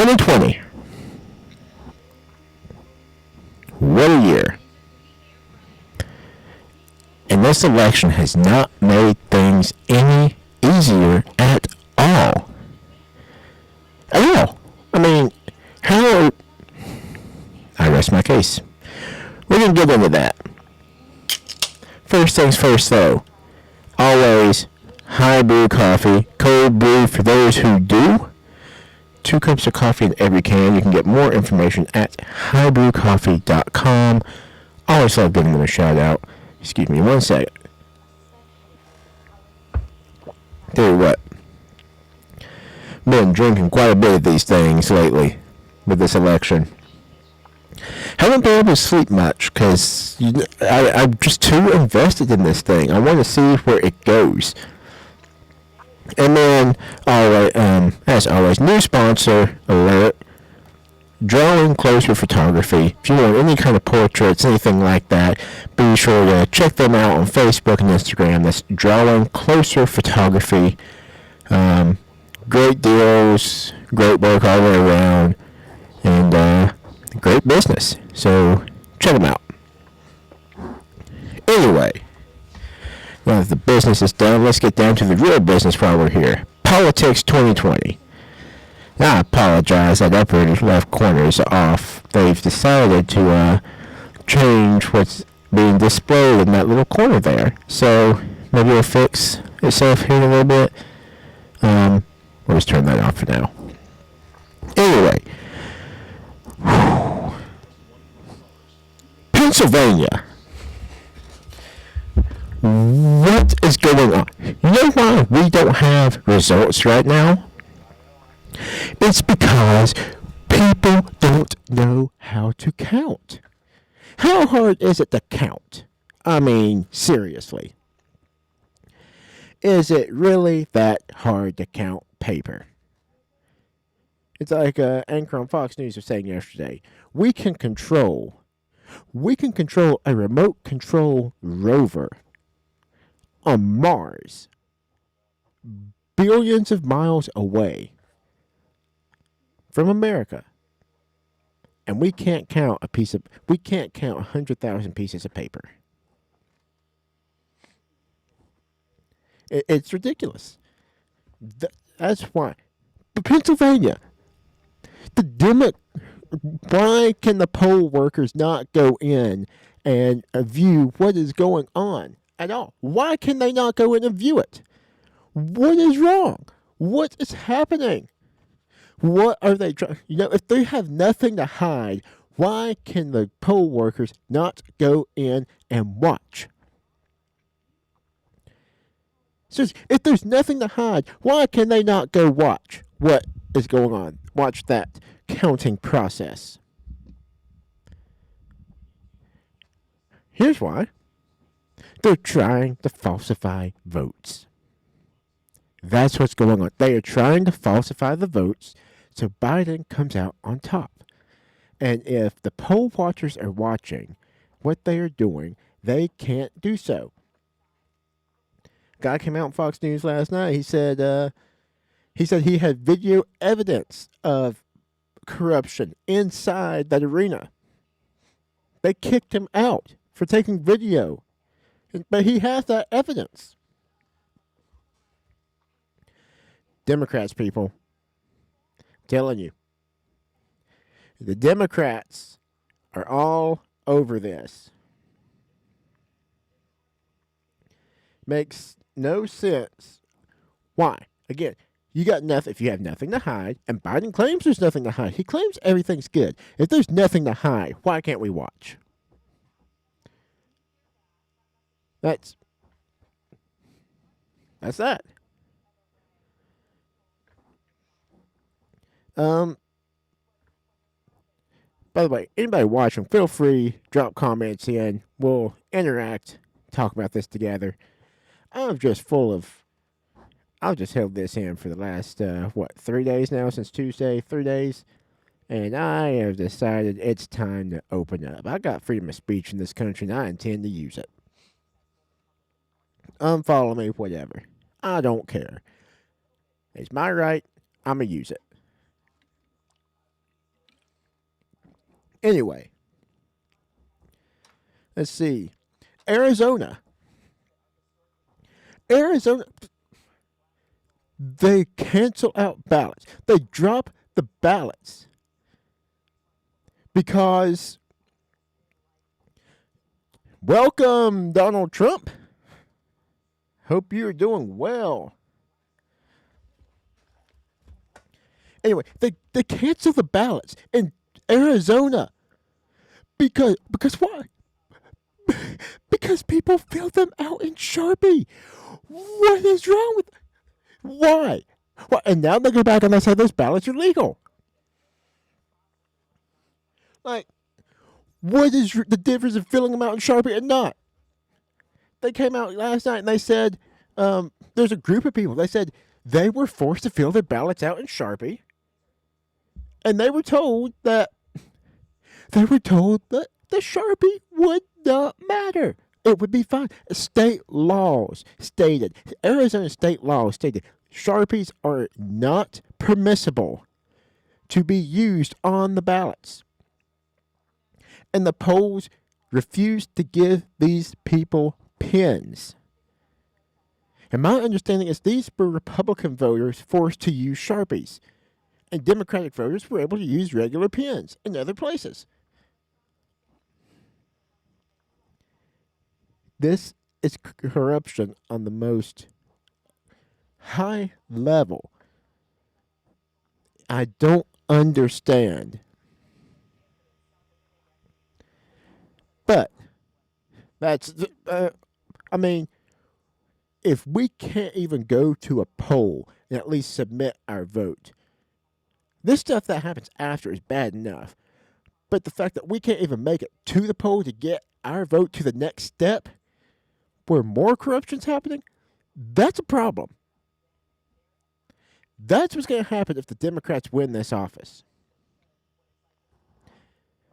2020. What a year. And this election has not made things any easier at all. At all. I mean, how... I rest my case. We're going to get into that. First things first, though. Always high brew coffee, cold brew for those who do. 2 cups of coffee in every can. You can get more information at highbrewcoffee.com. Always love giving them a shout out. Excuse me one second. Tell you what. Been drinking quite a bit of these things lately with this election. Haven't been able to sleep much because I'm just too invested in this thing. I want to see where it goes. And then, as always, new sponsor alert. Drawing Closer Photography. If you want any kind of portraits, anything like that, be sure to check them out on Facebook and Instagram. That's Drawing Closer Photography. Great deals, great work all the way around, and great business. So check them out. Anyway, now that the business is done, let's get down to the real business while we're here. Politics 2020. Now, I apologize, that upper left corner is off. They've decided to change what's being displayed in that little corner there. So maybe it'll fix itself here in a little bit. We'll just turn that off for now. Anyway. Pennsylvania. What is going on? You know why we don't have results right now? It's because people don't know how to count. How hard is it to count? I mean, seriously. Is it really that hard to count paper? It's like anchor on Fox News was saying yesterday. We can control a remote control rover on Mars, billions of miles away from America, and we can't count 100,000 pieces of paper. It's ridiculous. That's why. But Pennsylvania, why can the poll workers not go in and view what is going on at all? Why can they not go in and view it? What is wrong? What is happening? What are they trying? If they have nothing to hide, why can the poll workers not go in and watch? So if there's nothing to hide, why can they not go watch what is going on? Watch that counting process. Here's why. They're trying to falsify votes. That's what's going on. They are trying to falsify the votes so Biden comes out on top. And if the poll watchers are watching what they are doing, they can't do so. Guy came out on Fox News last night. He said he had video evidence of corruption inside that arena. They kicked him out for taking video, but he has that evidence. Democrats, people, I'm telling you, the Democrats are all over this. Makes no sense. Why? Again, you got nothing. If you have nothing to hide, and Biden claims there's nothing to hide. He claims everything's good. If there's nothing to hide, why can't we watch? That's that. By the way, anybody watching, feel free, drop comments in. We'll interact, talk about this together. I've just held this in for the last, 3 days now, since Tuesday, 3 days. And I have decided it's time to open up. I got freedom of speech in this country, and I intend to use it. Unfollow me, whatever. I don't care. It's my right. I'm going to use it. Anyway, let's see. Arizona. Arizona, they cancel out ballots. They drop the ballots because, welcome, Donald Trump. Hope you're doing well. Anyway, they cancel the ballots in Arizona because why? Because people fill them out in Sharpie. What is wrong with? Why? Well, and now they go back and they say those ballots are legal. Like, what is the difference of filling them out in Sharpie and not? They came out last night and they said there's a group of people. They said they were forced to fill their ballots out in Sharpie, and they were told that the Sharpie would not matter. It would be fine. State laws stated, Arizona state laws stated, Sharpies are not permissible to be used on the ballots. And the polls refused to give these people pens. And my understanding is these were Republican voters forced to use Sharpies. And Democratic voters were able to use regular pens in other places. This is corruption on the most high level. I don't understand. But that's, I mean, if we can't even go to a poll and at least submit our vote, this stuff that happens after is bad enough. But the fact that we can't even make it to the poll to get our vote to the next step, where more corruption's happening, that's a problem. That's what's going to happen if the Democrats win this office.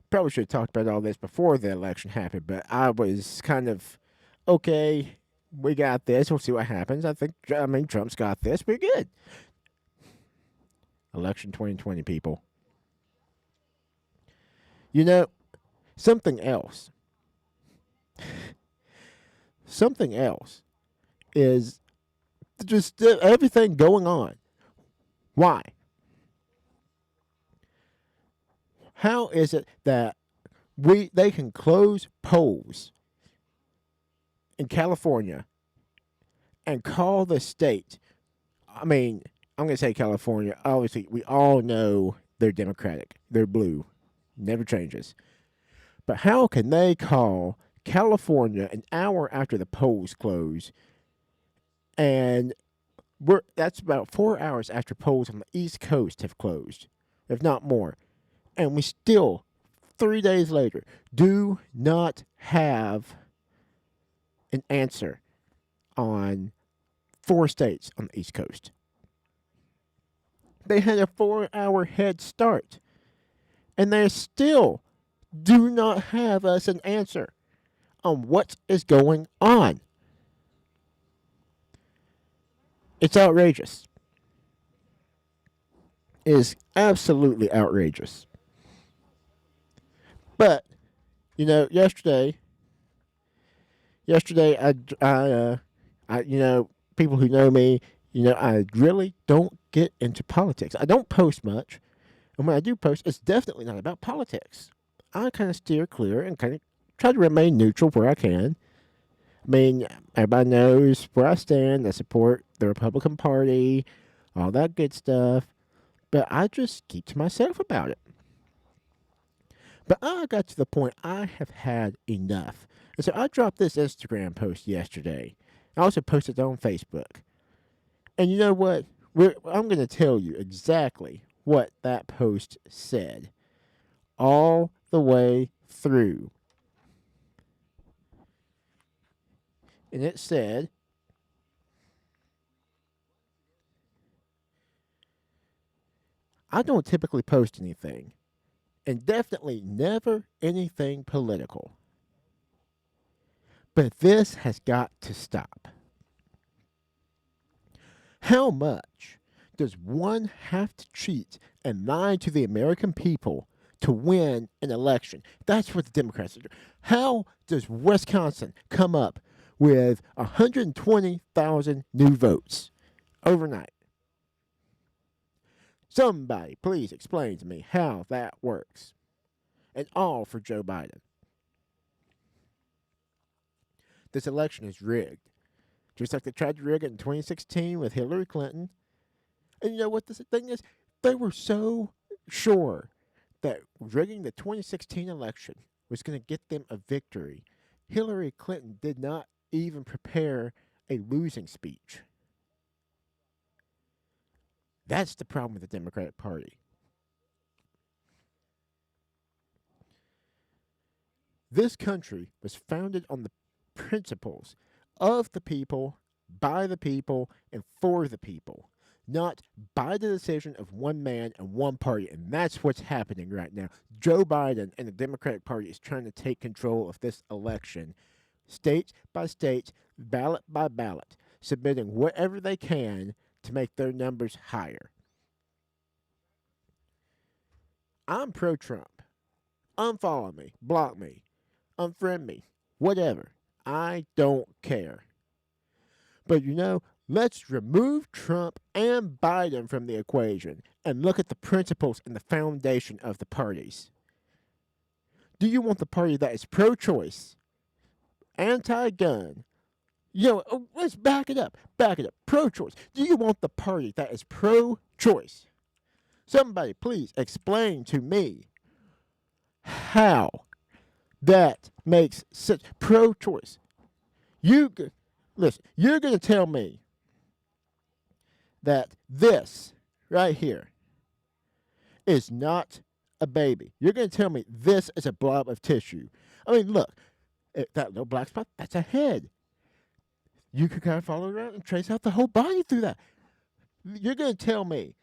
Probably should have talked about all this before the election happened, but I was kind of, okay, we got this. We'll see what happens. Trump's got this. We're good. Election 2020, people. You know, something else. Something else is just everything going on. Why? How is it that they can close polls in California and call the state? I mean, I'm going to say California. Obviously, we all know they're Democratic. They're blue. Never changes. But how can they call California an hour after the polls close, and that's about 4 hours after polls on the East Coast have closed, if not more, and we still, 3 days later, do not have an answer on 4 states on the East Coast. They had a 4-hour head start, and they still do not have us an answer on what is going on. It's outrageous. It is absolutely outrageous. But, you know, yesterday, I people who know me, I really don't get into politics. I don't post much, and when I do post, it's definitely not about politics. I kind of steer clear and kind of try to remain neutral where I can. I mean, everybody knows where I stand. I support the Republican Party, all that good stuff. But I just keep to myself about it. But I got to the point I have had enough. And so I dropped this Instagram post yesterday. I also posted it on Facebook. And you know what? I'm going to tell you exactly what that post said. All the way through. And it said, I don't typically post anything, and definitely never anything political. But this has got to stop. How much does one have to cheat and lie to the American people to win an election. That's what the Democrats do. How does Wisconsin come up with 120,000 new votes overnight? Somebody please explain to me how that works. And all for Joe Biden. This election is rigged. Just like they tried to rig it in 2016 with Hillary Clinton. And you know what the thing is? They were so sure that rigging the 2016 election was going to get them a victory. Hillary Clinton did not even prepare a losing speech. That's the problem with the Democratic Party. This country was founded on the principles of the people, by the people, and for the people, not by the decision of one man and one party. And that's what's happening right now. Joe Biden and the Democratic Party is trying to take control of this election, state by state, ballot by ballot, submitting whatever they can to make their numbers higher. I'm pro-Trump. Unfollow me, block me, unfriend me, whatever. I don't care. But you know, let's remove Trump and Biden from the equation and look at the principles and the foundation of the parties. Do you want the party that is pro-choice, anti-gun? Let's back it up. Pro-choice. Do you want the party that is pro-choice? Somebody please explain to me how that makes sense. Pro-choice. Listen, you're going to tell me that this right here is not a baby. You're going to tell me this is a blob of tissue. I mean, look, that little black spot, that's a head. You can kind of follow around and trace out the whole body through that. You're going to tell me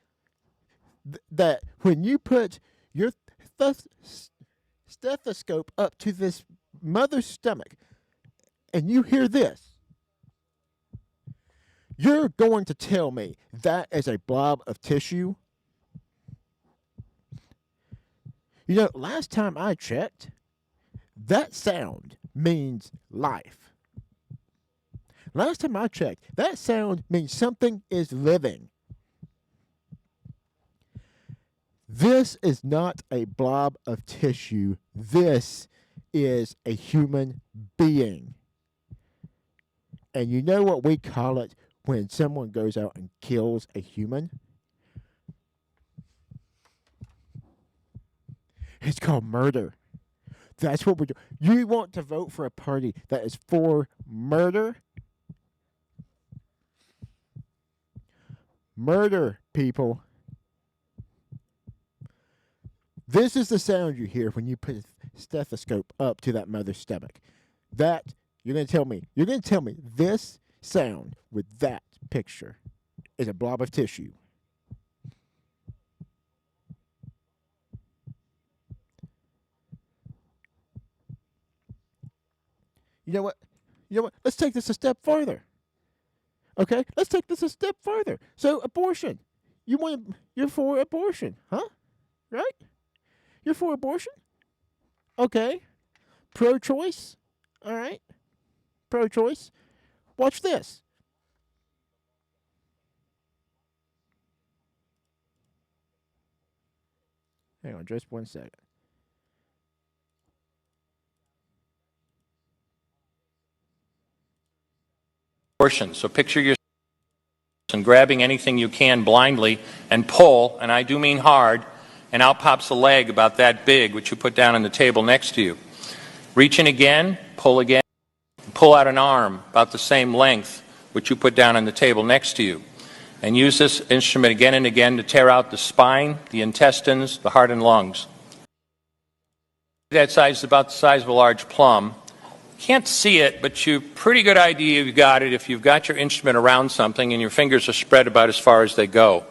that when you put your stethoscope up to this mother's stomach and you hear this, you're going to tell me that is a blob of tissue? You know, last time I checked, that sound means life. Last time I checked, that sound means something is living. This is not a blob of tissue. This is a human being. And you know what we call it when someone goes out and kills a human? It's called murder. That's what we're doing. You want to vote for a party that is for murder? Murder, people. This is the sound you hear when you put a stethoscope up to that mother's stomach. That, you're going to tell me this sound with that picture is a blob of tissue. You know what? Let's take this a step further. Okay? Let's take this a step further. So, abortion. You're for abortion, huh? Right? You're for abortion? Okay. Pro-choice? All right. Pro-choice. Watch this. Hang on just 1 second. So picture yourself and grabbing anything you can blindly and pull, and I do mean hard, and out pops a leg about that big, which you put down on the table next to you. Reach in again, pull out an arm about the same length, which you put down on the table next to you. And use this instrument again and again to tear out the spine, the intestines, the heart and lungs. That size is about the size of a large plum. Can't see it, but you pretty good idea you've got it if you've got your instrument around something and your fingers are spread about as far as they go.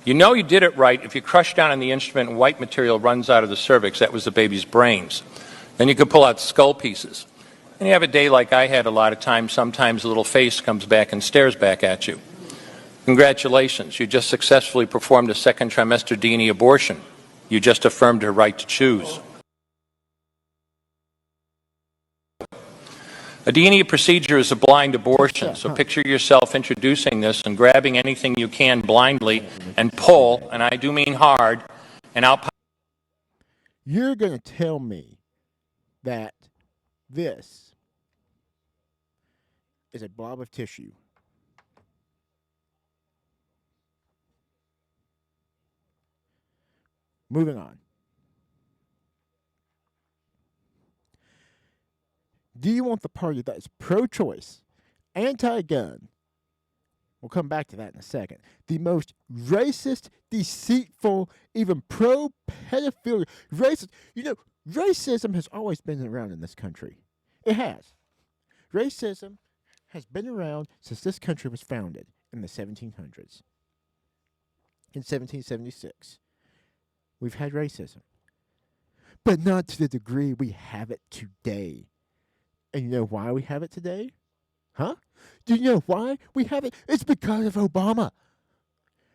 You know you did it right if you crush down on the instrument and white material runs out of the cervix. That was the baby's brains. Then you could pull out skull pieces. And you have a day like I had a lot of times. Sometimes a little face comes back and stares back at you. Congratulations, you just successfully performed a second trimester D&E abortion. You just affirmed her right to choose. A D&E procedure is a blind abortion, so picture yourself introducing this and grabbing anything you can blindly and pull, and I do mean hard, and out. You're going to tell me that this is a blob of tissue. Moving on. Do you want the party that is pro-choice, anti-gun? We'll come back to that in a second. The most racist, deceitful, even pro-pedophilia, racist. You know, racism has always been around in this country. It has. Racism has been around since this country was founded in the 1700s. In 1776, we've had racism. But not to the degree we have it today. And you know why we have it today? Huh? Do you know why we have it? It's because of Obama.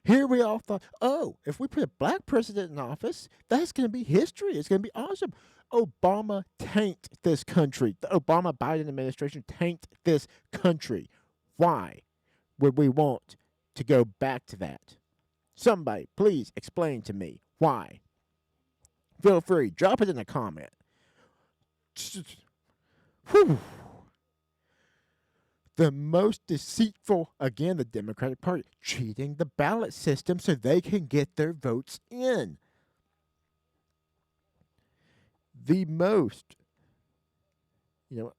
Here we all thought, oh, if we put a black president in office, that's going to be history. It's going to be awesome. Obama tanked this country. The Obama-Biden administration tanked this country. Why would we want to go back to that? Somebody, please explain to me why. Feel free, drop it in a comment. Whew. The most deceitful, again, the Democratic Party, cheating the ballot system so they can get their votes in. The most,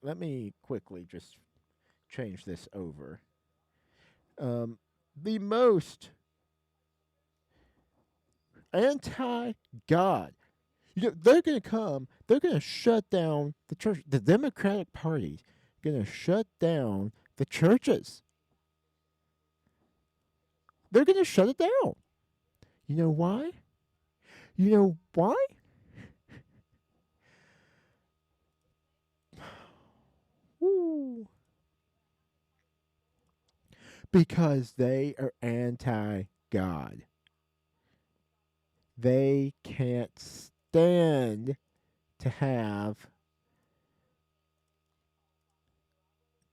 let me quickly just change this over. The most anti-God. They're going to come, they're going to shut down the church. The Democratic Party is going to shut down the churches. They're going to shut it down. You know why? You know why? Woo. Because they are anti-God. They can't stand to have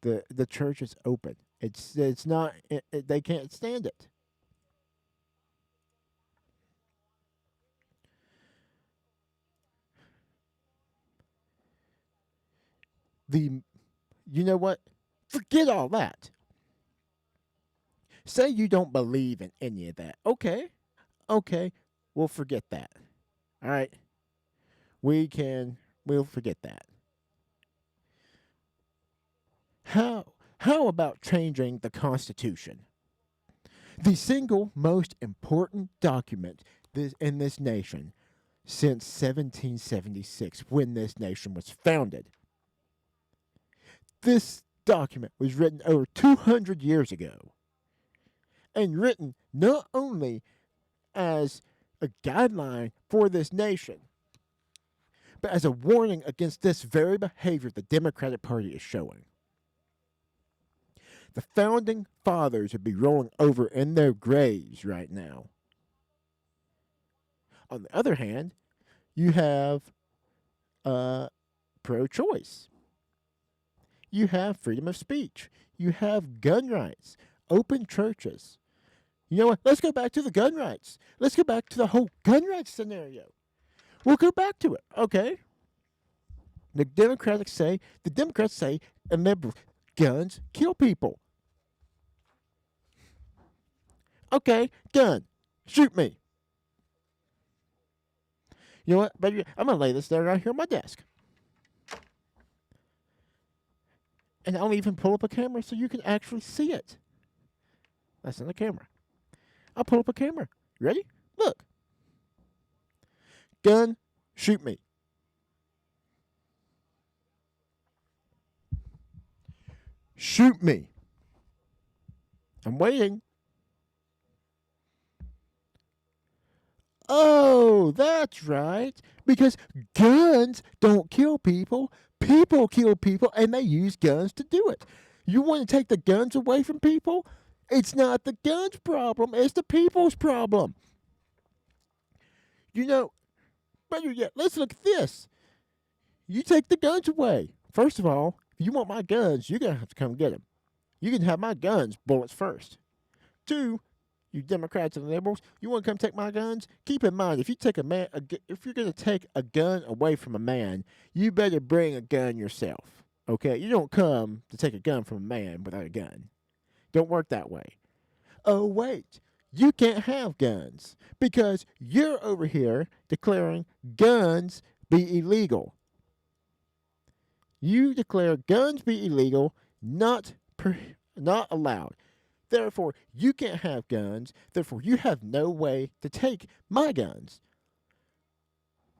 the churches open. It's not they can't stand it. You know what? Forget all that. Say you don't believe in any of that. Okay, we'll forget that. All right, we'll forget that. How about changing the Constitution? The single most important document in this nation since 1776, when this nation was founded. This document was written over 200 years ago, and written not only as a guideline for this nation, but as a warning against this very behavior the Democratic Party is showing. The founding fathers would be rolling over in their graves right now. On the other hand, you have pro-choice. You have freedom of speech. You have gun rights, open churches. You know what? Let's go back to the gun rights. Let's go back to the whole gun rights scenario. We'll go back to it, okay? The Democrats say, and liberals, guns kill people. Okay, gun, shoot me. You know what, baby? I'm going to lay this there right here on my desk. And I'll even pull up a camera so you can actually see it. That's not a camera. I'll pull up a camera. You ready? Look. Gun, shoot me. Shoot me. I'm waiting. Oh, that's right. Because guns don't kill people. People kill people, and they use guns to do it. You want to take the guns away from people? It's not the guns' problem. It's the people's problem. You know, Better yet, let's look at this. You take the guns away. First of all, if you want my guns, you're going to have to come get them. You can have my guns, bullets first. Two, you Democrats and liberals, you want to come take my guns? Keep in mind, if you take if you're going to take a gun away from a man, you better bring a gun yourself. Okay? You don't come to take a gun from a man without a gun. Don't work that way. Oh, wait. You can't have guns because you're over here declaring guns be illegal. You declare guns be illegal, not allowed. Therefore, you can't have guns. Therefore, you have no way to take my guns.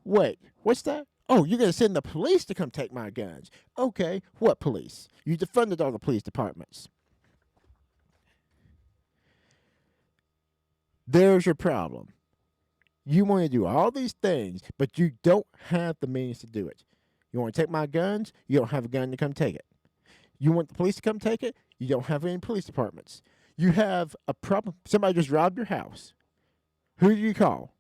Wait, what's that? Oh, you're going to send the police to come take my guns. Okay, what police? You defunded all the police departments. There's your problem. You want to do all these things, but you don't have the means to do it. You want to take my guns? You don't have a gun to come take it. You want the police to come take it? You don't have any police departments. You have a problem. Somebody just robbed your house. Who do you call?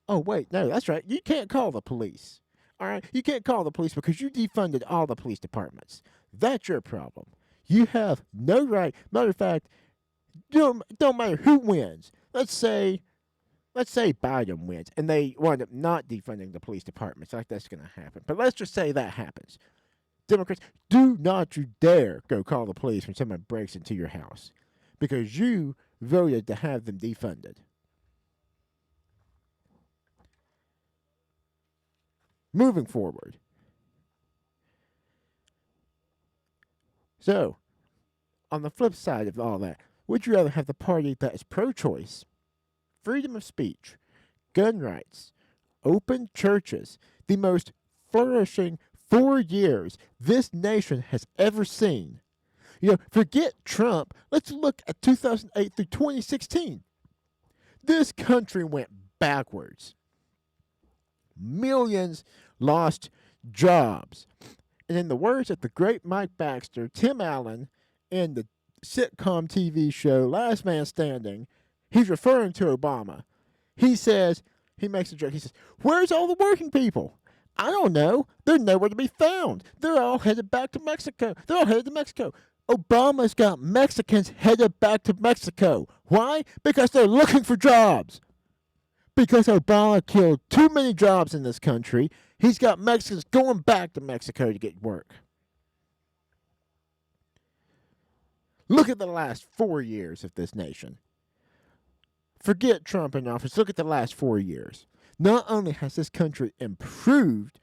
Oh, wait, no, that's right. You can't call the police. All right? You can't call the police because you defunded all the police departments. That's your problem. You have no right. Matter of fact, don't matter who wins. Let's say Biden wins and they wind up not defunding the police departments. Like that's going to happen. But let's just say that happens. Democrats, do not you dare go call the police when someone breaks into your house because you voted to have them defunded. Moving forward. So, on the flip side of all that, would you rather have the party that is pro-choice, freedom of speech, gun rights, open churches, the most flourishing 4 years this nation has ever seen? You know, forget Trump. Let's look at 2008 through 2016. This country went backwards. Millions lost jobs. And in the words of the great Mike Baxter, Tim Allen, in the sitcom TV show Last Man Standing, he's referring to Obama. He says, he makes a joke. He says, where's all the working people? I don't know. They're nowhere to be found. They're all headed back to Mexico. They're all headed to Mexico. Obama's got Mexicans headed back to Mexico. Why? Because they're looking for jobs. Because Obama killed too many jobs in this country, he's got Mexicans going back to Mexico to get work. Look at the last 4 years of this nation. Forget Trump in office. Look at the last 4 years. Not only has this country improved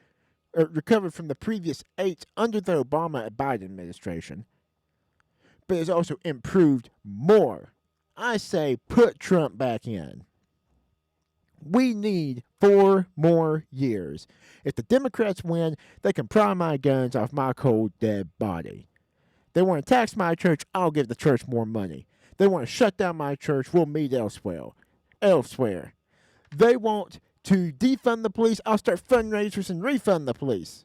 or recovered from the previous 8 under the Obama and Biden administration, but it's also improved more. I say put Trump back in. We need 4 more years. If the Democrats win, they can pry my guns off my cold, dead body. They want to tax my church, I'll give the church more money. They want to shut down my church, we'll meet elsewhere. They want to defund the police, I'll start fundraisers and refund the police.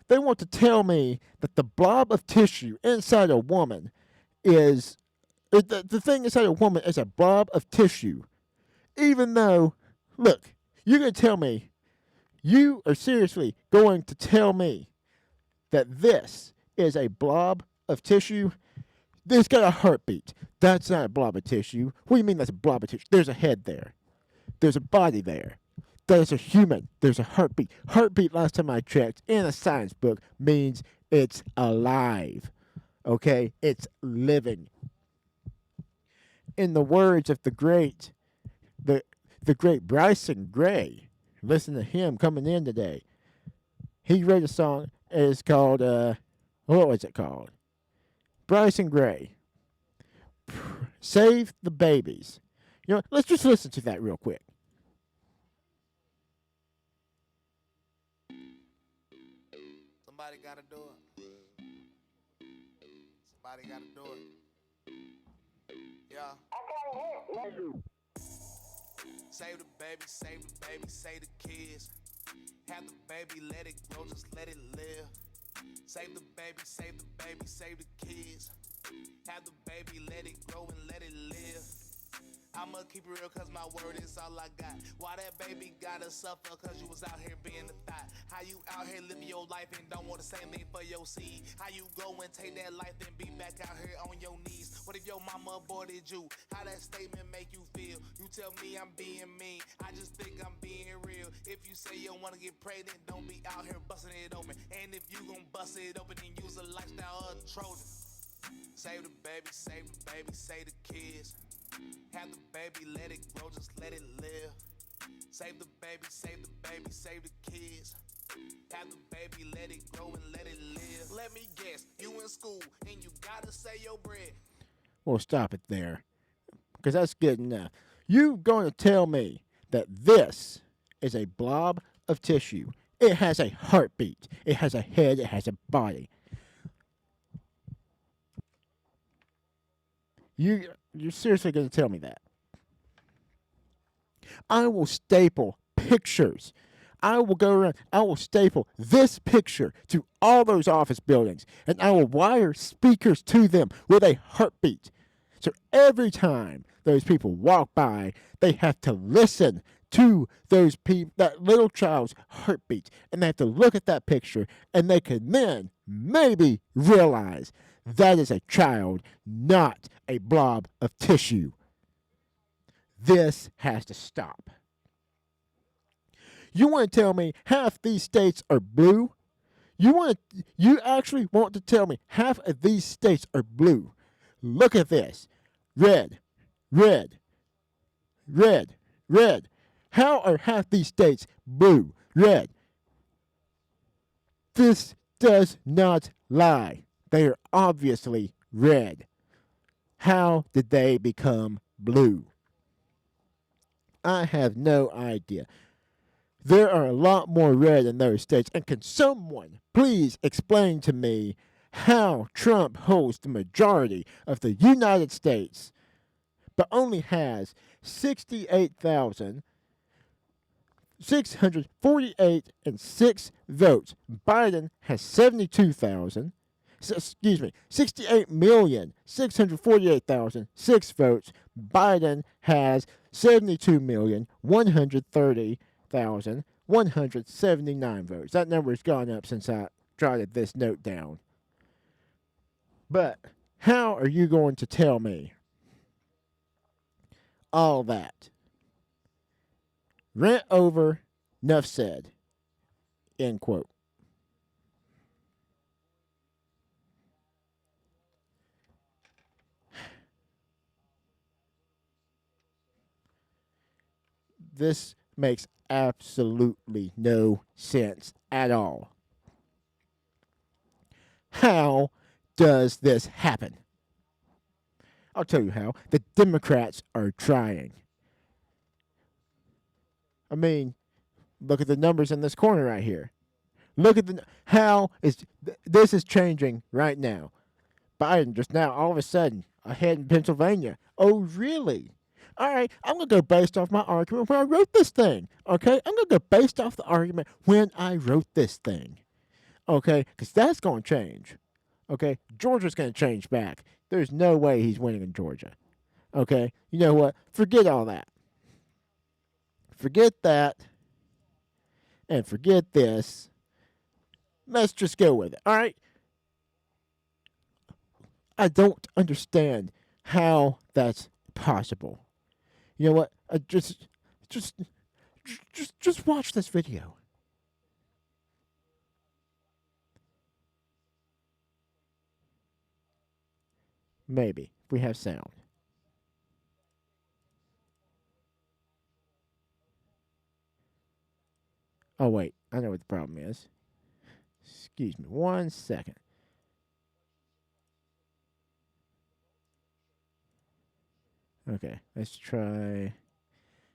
They want to tell me that the blob of tissue inside a woman is, the thing inside a woman is a blob of tissue. Even though, look, you're going to tell me, you are seriously going to tell me that this is a blob of tissue? It's got a heartbeat. That's not a blob of tissue. What do you mean that's a blob of tissue? There's a head there. There's a body there. There's a human. There's a heartbeat. Heartbeat, last time I checked, in a science book, means it's alive. Okay? It's living. In the words of the great Bryson Gray, listen to him coming in today. He wrote a song. It's called, what was it called? Bryson Gray. Save the babies. You know, let's just listen to that real quick. Somebody gotta do it. Somebody gotta do it. Yeah. Save the baby, save the baby, save the kids. Have the baby, let it grow, just let it live. Save the baby, save the baby, save the kids. Have the baby, let it grow and let it live. I'ma keep it real cause my word is all I got. Why that baby gotta suffer cause you was out here being a thot? How you out here living your life and don't want the same thing for your seed? How you go and take that life and be back out here on your knees? What if your mama aborted you? How that statement make you feel? You tell me I'm being mean, I just think I'm being real. If you say you don't wanna get pregnant, don't be out here busting it open. And if you gon' bust it open, then use a lifestyle of the Trojan. Save the baby, save the baby, save the kids. Have the baby, let it grow, just let it live. Save the baby, save the baby, save the kids. Have the baby, let it grow and let it live. Let me guess, you in school and you gotta say your bread. Well, stop it there, because that's good enough. You going to tell me that this is a blob of tissue? It has a heartbeat. It has a head. It has a body. You're seriously going to tell me that? I will staple pictures. I will go around. I will staple this picture to all those office buildings, and I will wire speakers to them with a heartbeat. So every time those people walk by, they have to listen to those people, that little child's heartbeat, and they have to look at that picture, and they can then maybe realize that is a child, not a blob of tissue. This has to stop. You want to tell me half these states are blue? You actually want to tell me half of these states are blue? Look at this. Red, red, red, red. How are half these states blue, red? This does not lie. They are obviously red. How did they become blue? I have no idea. There are a lot more red in those states. And can someone please explain to me how Trump holds the majority of the United States, but only has 68,648 and 6 votes. Biden has 72,000. 68,648,006 votes. Biden has 72,130,179 votes. That number has gone up since I jotted this note down. But how are you going to tell me all that? Rant over, enough said. End quote. This makes absolutely no sense at all. How does this happen? I'll tell you how. The Democrats are trying. I mean, look at the numbers in this corner right here. Look at this is changing right now. Biden just now, all of a sudden, ahead in Pennsylvania. Oh, really? All right, I'm going to go based off my argument when I wrote this thing. Okay, I'm going to go based off the argument when I wrote this thing. Okay, because that's going to change. Okay, Georgia's going to change back. There's no way he's winning in Georgia. Okay, you know what? Forget all that. Forget that. And forget this. Let's just go with it. All right? I don't understand how that's possible. You know what? Just watch this video. Maybe if we have sound. Oh wait, I know what the problem is. Excuse me 1 second. Okay, let's try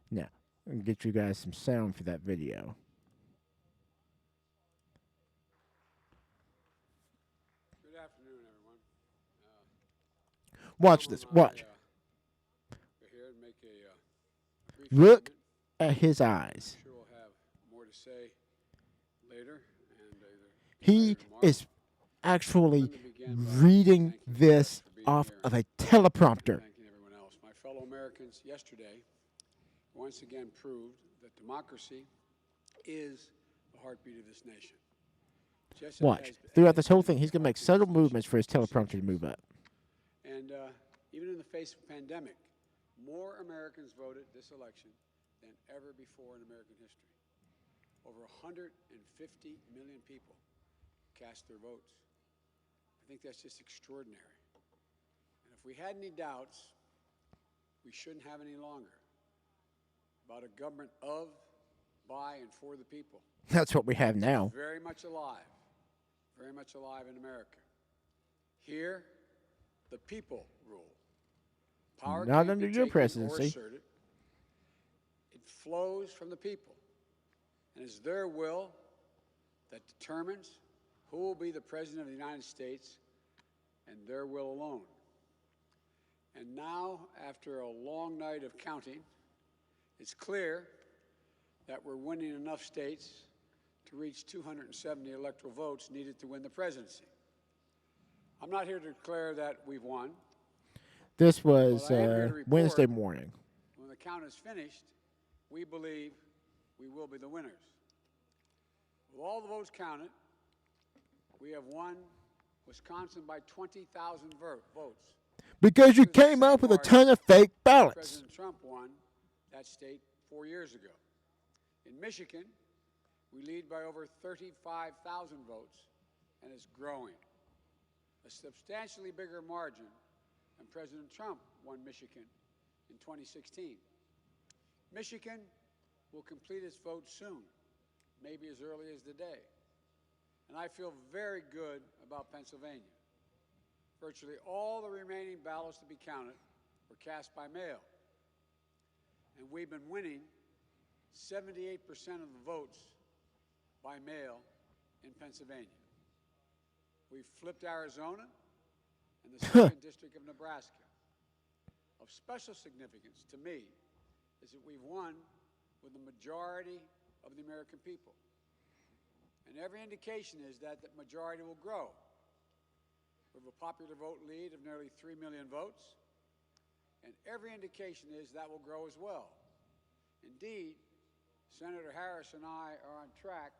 now. I'm gonna get you guys some sound for that video. Good afternoon, everyone. Watch this. Watch. We're here to make a brief Look statement. at his eyes. I'm sure we'll have more to say later. And He is actually Let me begin by reading thanking you this for being off here of a and teleprompter. thanking everyone else. My fellow Americans, Americans yesterday once again proved that democracy is the heartbeat of this nation. Just as it Watch. has Throughout this whole been thing, he's the going to make heartbeat of subtle this nation movements for his for teleprompter to centuries. move up. And even in the face of a pandemic, more Americans voted this election than ever before in American history. Over 150 million people cast their votes. I think that's just extraordinary. And if we had any doubts, we shouldn't have any longer about a government of, by, and for the people. That's what we have now. Very much alive in America. Here, the people rule. Power Not can't under be your taken or presidency. asserted. It flows from the people, and it's their will that determines who will be the President of the United States, and their will alone. And now, after a long night of counting, it's clear that we're winning enough states to reach 270 electoral votes needed to win the presidency. I'm not here to declare that we've won. This was Well, I am here to report- Wednesday morning. When the count is finished, we believe we will be the winners. With all the votes counted, we have won Wisconsin by 20,000 votes. Because you This is the came same up with a margin ton of fake ballots. President Trump won that state 4 years ago. In Michigan, we lead by over 35,000 votes, and it's growing. A substantially bigger margin than President Trump won Michigan in 2016. Michigan will complete its vote soon, maybe as early as today. And I feel very good about Pennsylvania. Virtually all the remaining ballots to be counted were cast by mail. And we've been winning 78% of the votes by mail in Pennsylvania. We've flipped Arizona and the 2nd District of Nebraska. Of special significance to me is that we've won with the majority of the American people. And every indication is that the majority will grow. We have a popular vote lead of nearly 3 million votes, and every indication is that will grow as well. Indeed, Senator Harris and I are on track.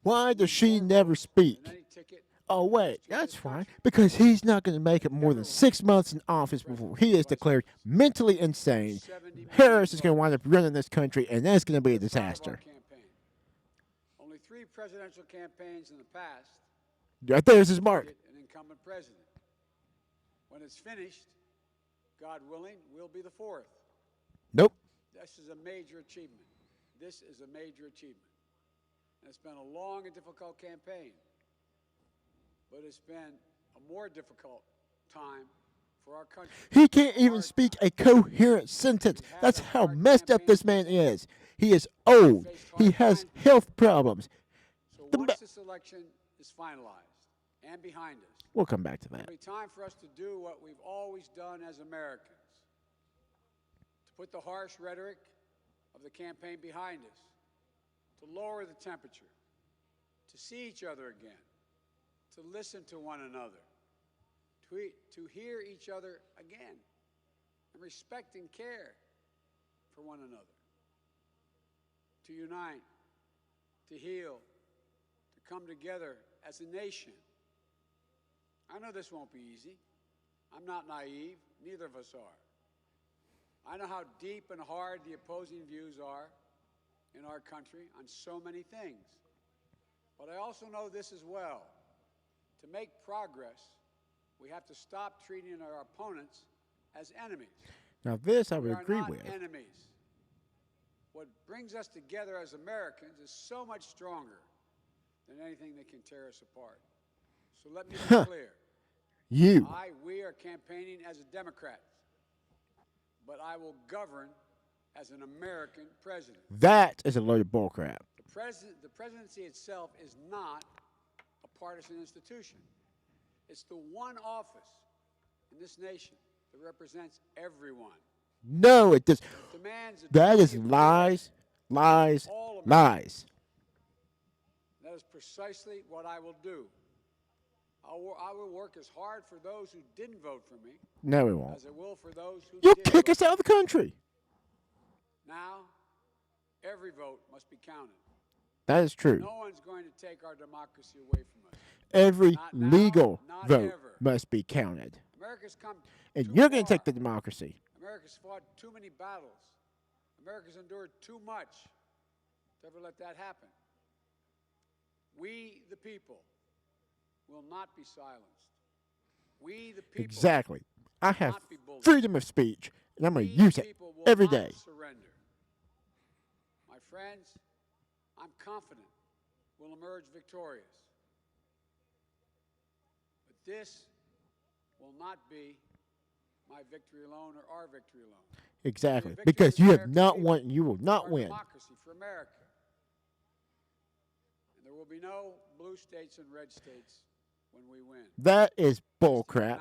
Why does she never speak? than any ticket Oh, wait, in this that's fine. country. Because he's not going to make it more than 6 months in office before he is declared mentally insane. 70 million Harris is going to votes. wind up running this country, and that's going to be a That's part of our disaster. campaign. Only 3 presidential campaigns in the past Right there's his mark. get an incumbent president. When it's finished, God willing, we'll be the 4th. Nope. This is a major achievement. This is a major achievement. And it's been a long and difficult campaign, but it's been a more difficult time for our country. He can't even Hard speak time. a coherent sentence. That's how messed up this man is. He is old. He has health problems. So the once ma- this election is finalized and behind us, We'll come back to that. it'll be time for us to do what we've always done as Americans, to put the harsh rhetoric of the campaign behind us, to lower the temperature, to see each other again, to listen to one another, to hear each other again, and respect and care for one another, to unite, to heal, to come together as a nation. I know this won't be easy. I'm not naive. Neither of us are. I know how deep and hard the opposing views are in our country on so many things. But I also know this as well. To make progress, we have to stop treating our opponents as enemies. Now, this I We would are agree not with. enemies. What brings us together as Americans is so much stronger than anything that can tear us apart. So let me be clear. You. We are campaigning as a Democrat, but I will govern as an American president. That is a load of bullcrap. The presidency itself is not a partisan institution. It's the one office in this nation that represents everyone. No, it does. It demands a That is duty of lies, lies, all Americans. lies. That is precisely what I will do. I will work as hard for those who didn't vote for me No, we won't. as I will for those who You'll did kick vote. us out of the country. Now, every vote must be counted. That is true. No one's going to take our democracy away from us. Every Not now, legal not vote ever. must be counted. America's come And too you're going to far. take the democracy. America's fought too many battles. America's endured too much to ever let that happen. We, the people, will not be silenced. We, the people, Exactly. I will have not be bullied. freedom of speech, and I'm going We, to use the it people, will every not day. surrender. My friends, I'm confident we'll emerge victorious. But this will not be my victory alone or our victory alone. Exactly. It'll be a Because victory you for have American not people, won, you will for not our win. democracy, for America. And there will be no blue states and red states when we win. That is bullcrap.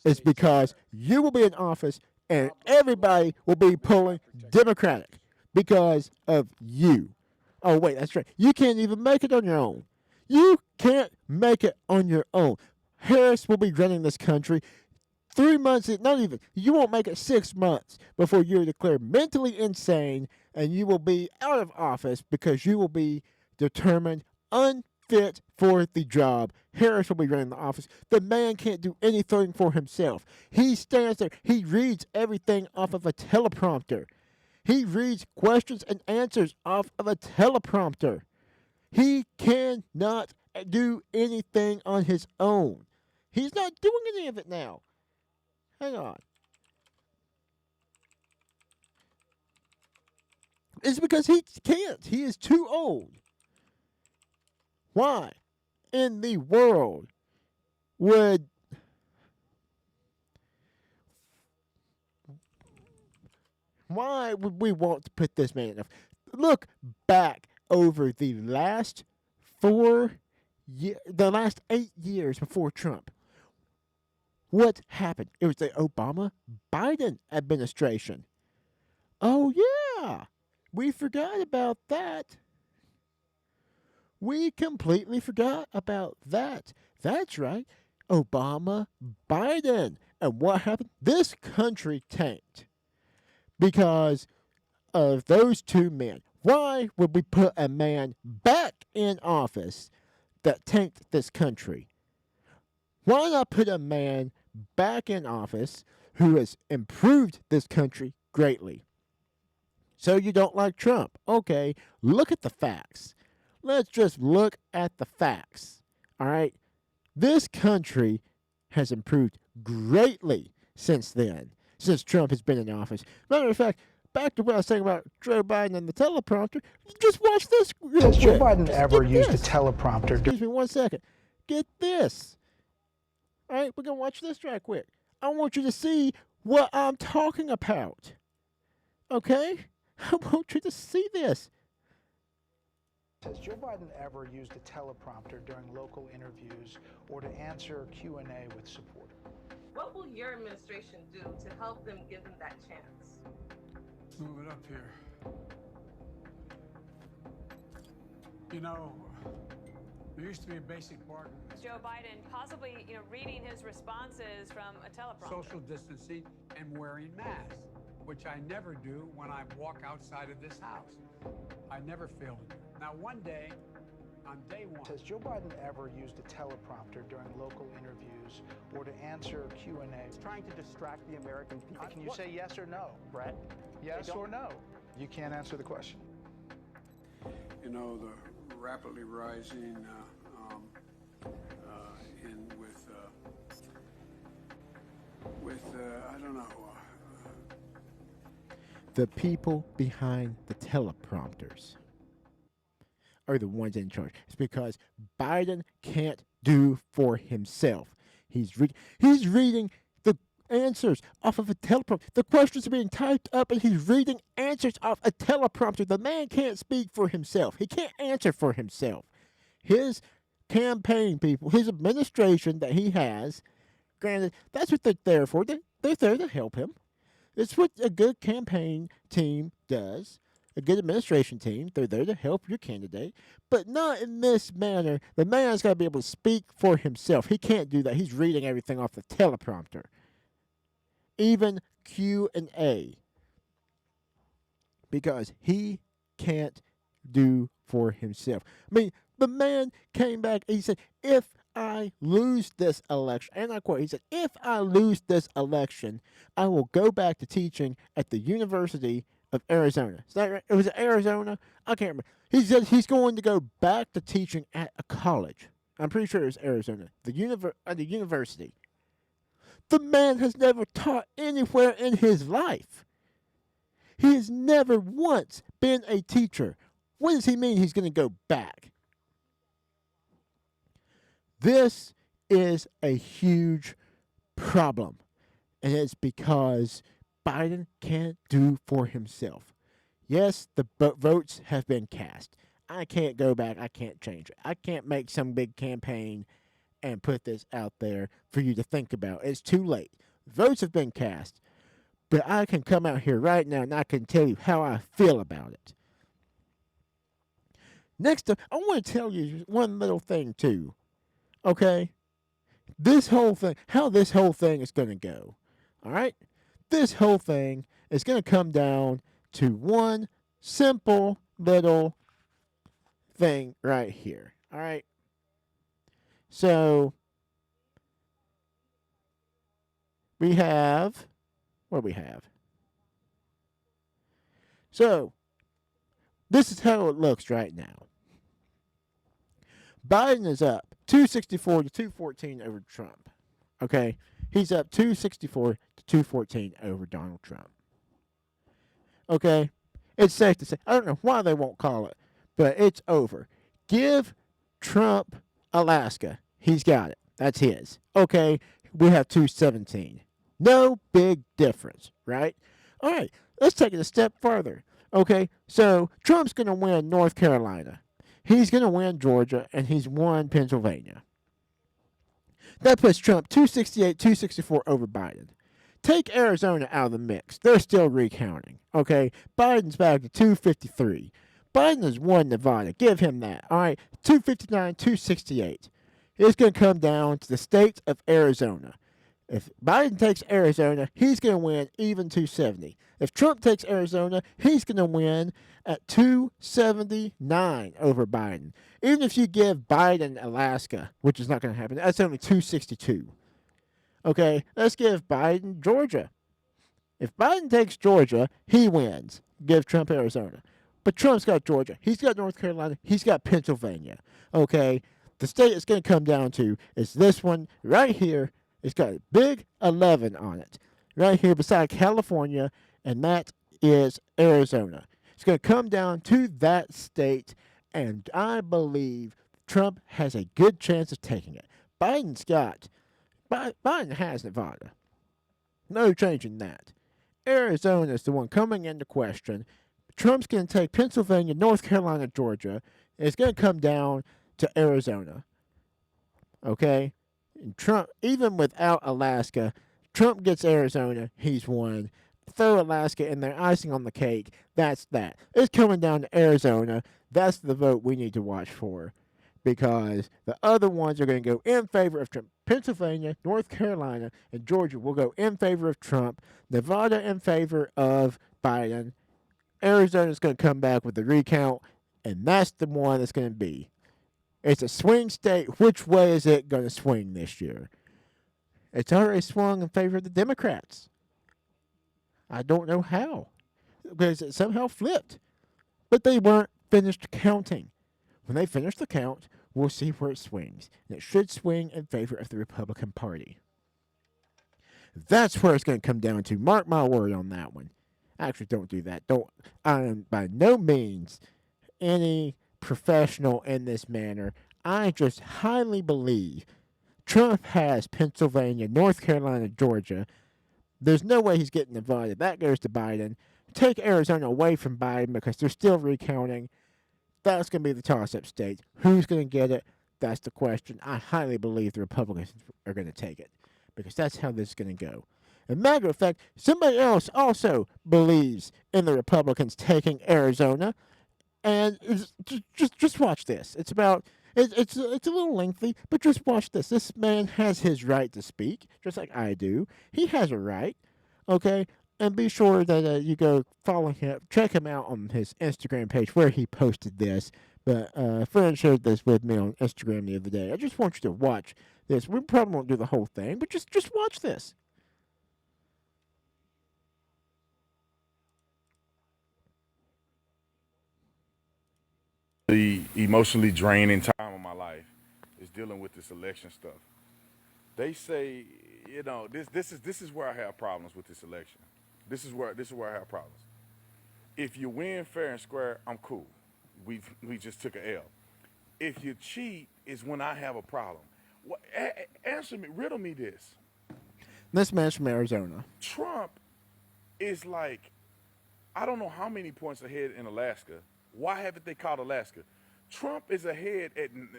It's because you will be in office and everybody will be pulling Democratic because of you. Oh, wait, that's right. You can't even make it on your own. You can't make it on your own. Harris will be running this country 3 months, not even, you won't make it 6 months before you're declared mentally insane and you will be out of office because you will be determined unfit for the job. Harris will be running the office. The man can't do anything for himself. He stands there. He reads everything off of a teleprompter. He reads questions and answers off of a teleprompter. He cannot do anything on his own. He's not doing any of it now. Hang on. It's because he can't. He is too old. Why in the world would we want to put this man in? Look back over the last 8 years before Trump. What happened? It was the Obama-Biden administration. Oh, yeah. We forgot about that. We completely forgot about that. That's right. Obama-Biden. And what happened? This country tanked because of those two men. Why would we put a man back in office that tanked this country? Why not put a man back in office who has improved this country greatly? So you don't like Trump. Okay, look at the facts. Let's just look at the facts. All right? This country has improved greatly since then, since Trump has been in office. Matter of fact, back to what I was saying about Joe Biden and the teleprompter, just watch this real Has Joe quick. Biden Just ever get used this. a teleprompter? Excuse me 1 second. Get this. All right, we're going to watch this right quick. I want you to see what I'm talking about. Okay? I want you to see this. Has Joe Biden ever used a teleprompter during local interviews or to answer Q&A with supporters? What will your administration do to help them give them that chance? Move it up here. You know, there used to be a basic bargain. Joe Biden possibly, reading his responses from a teleprompter. Social distancing and wearing masks, which I never do when I walk outside of this house. I never fail to do. Now, one day, on day one, Has Joe Biden ever used a teleprompter during local interviews or to answer Q&A? Trying to distract the American people. Can you say yes or no? Brett? Yes or no? You can't answer the question. you know, the rapidly rising I don't know. The people behind the teleprompters are the ones in charge. It's because Biden can't do for himself. He's reading the answers off of a teleprompter. The questions are being typed up and he's reading answers off a teleprompter. The man can't speak for himself. He can't answer for himself. His campaign people, his administration that he has, granted, that's what they're there for. They're there to help him. It's what a good campaign team does. a good administration team. They're there to help your candidate, but not in this manner. The man's got to be able to speak for himself. He can't do that. He's reading everything off the teleprompter. Even Q&A. Because he can't do for himself. I mean, the man came back, he said, if I lose this election, and I quote, he said, if I lose this election, I will go back to teaching at the University of Arizona. Is that right? It was Arizona? I can't remember. He said he's going to go back to teaching at a college. I'm pretty sure it was Arizona. The university. The man has never taught anywhere in his life. He has never once been a teacher. What does he mean he's going to go back? This is a huge problem, and it's because Biden can't do for himself. Yes, the votes have been cast. I can't go back. I can't change it. I can't make some big campaign and put this out there for you to think about. It's too late. Votes have been cast, but I can come out here right now and I can tell you how I feel about it. Next up, I want to tell you one little thing too. Okay? This whole thing, how this whole thing is going to go. All right? This whole thing is going to come down to one simple little thing right here. All right? So, we have, what do we have? So, this is how it looks right now. Biden is up 264 to 214 over Trump. Okay? He's up 264 to 214 over Donald Trump. Okay? It's safe to say, I don't know why they won't call it, but it's over. Give Trump Alaska. He's got it. That's his. Okay? We have 217. No big difference, right? All right. Let's take it a step further. Okay? So, Trump's going to win North Carolina. He's going to win Georgia, and he's won Pennsylvania. That puts Trump 268, 264 over Biden. Take Arizona out of the mix. They're still recounting. Okay? Biden's back to 253. Biden has won Nevada. Give him that. All right? 259, 268. It's going to come down to the state of Arizona. If Biden takes Arizona, he's going to win even 270. If Trump takes Arizona, he's going to win at 279 over Biden. Even if you give Biden Alaska, which is not going to happen, that's only 262. Okay, let's give Biden Georgia. If Biden takes Georgia, he wins. Give Trump Arizona. But Trump's got Georgia. He's got North Carolina. He's got Pennsylvania. Okay, the state it's going to come down to is this one right here. It's got a big 11 on it. Right here beside California, and that is Arizona. It's going to come down to that state, and I believe Trump has a good chance of taking it. Biden has Nevada. No changing that. Arizona is the one coming into question. Trump's going to take Pennsylvania, North Carolina, Georgia. It's going to come down to Arizona. Okay? And Trump, even without Alaska, Trump gets Arizona, he's won. Throw Alaska in there, icing on the cake. That's that. It's coming down to Arizona. That's the vote we need to watch for. Because the other ones are going to go in favor of Trump. Pennsylvania, North Carolina, and Georgia will go in favor of Trump. Nevada in favor of Biden. Arizona's going to come back with the recount, and that's the one that's going to be. It's a swing state. Which way is it going to swing this year? It's already swung in favor of the Democrats. I don't know how. Because it somehow flipped. But they weren't finished counting. When they finish the count, we'll see where it swings. And it should swing in favor of the Republican Party. That's where it's going to come down to. Mark my word on that one. Actually, don't do that. I am by no means any professional in this manner. I just highly believe Trump has Pennsylvania, North Carolina, Georgia. There's no way he's getting Nevada. That goes to Biden. Take Arizona away from Biden because they're still recounting. That's going to be the toss-up state. Who's going to get it? That's the question. I highly believe the Republicans are going to take it because that's how this is going to go. As a matter of fact, somebody else also believes in the Republicans taking Arizona, and just watch this. It's a little lengthy, but just watch this. This man has his right to speak, just like I do. He has a right, okay. And be sure that you go follow him, check him out on his Instagram page where he posted this. But a friend shared this with me on Instagram the other day. I just want you to watch this. We probably won't do the whole thing, but just watch this. The emotionally draining time of my life is dealing with this election stuff. They say, this is where I have problems with this election. This is where I have problems. If you win fair and square, I'm cool. We just took an L. If you cheat, is when I have a problem. Answer me, riddle me this. This man's from Arizona. Trump is like, I don't know how many points ahead in Alaska. Why haven't they called Alaska? Trump is ahead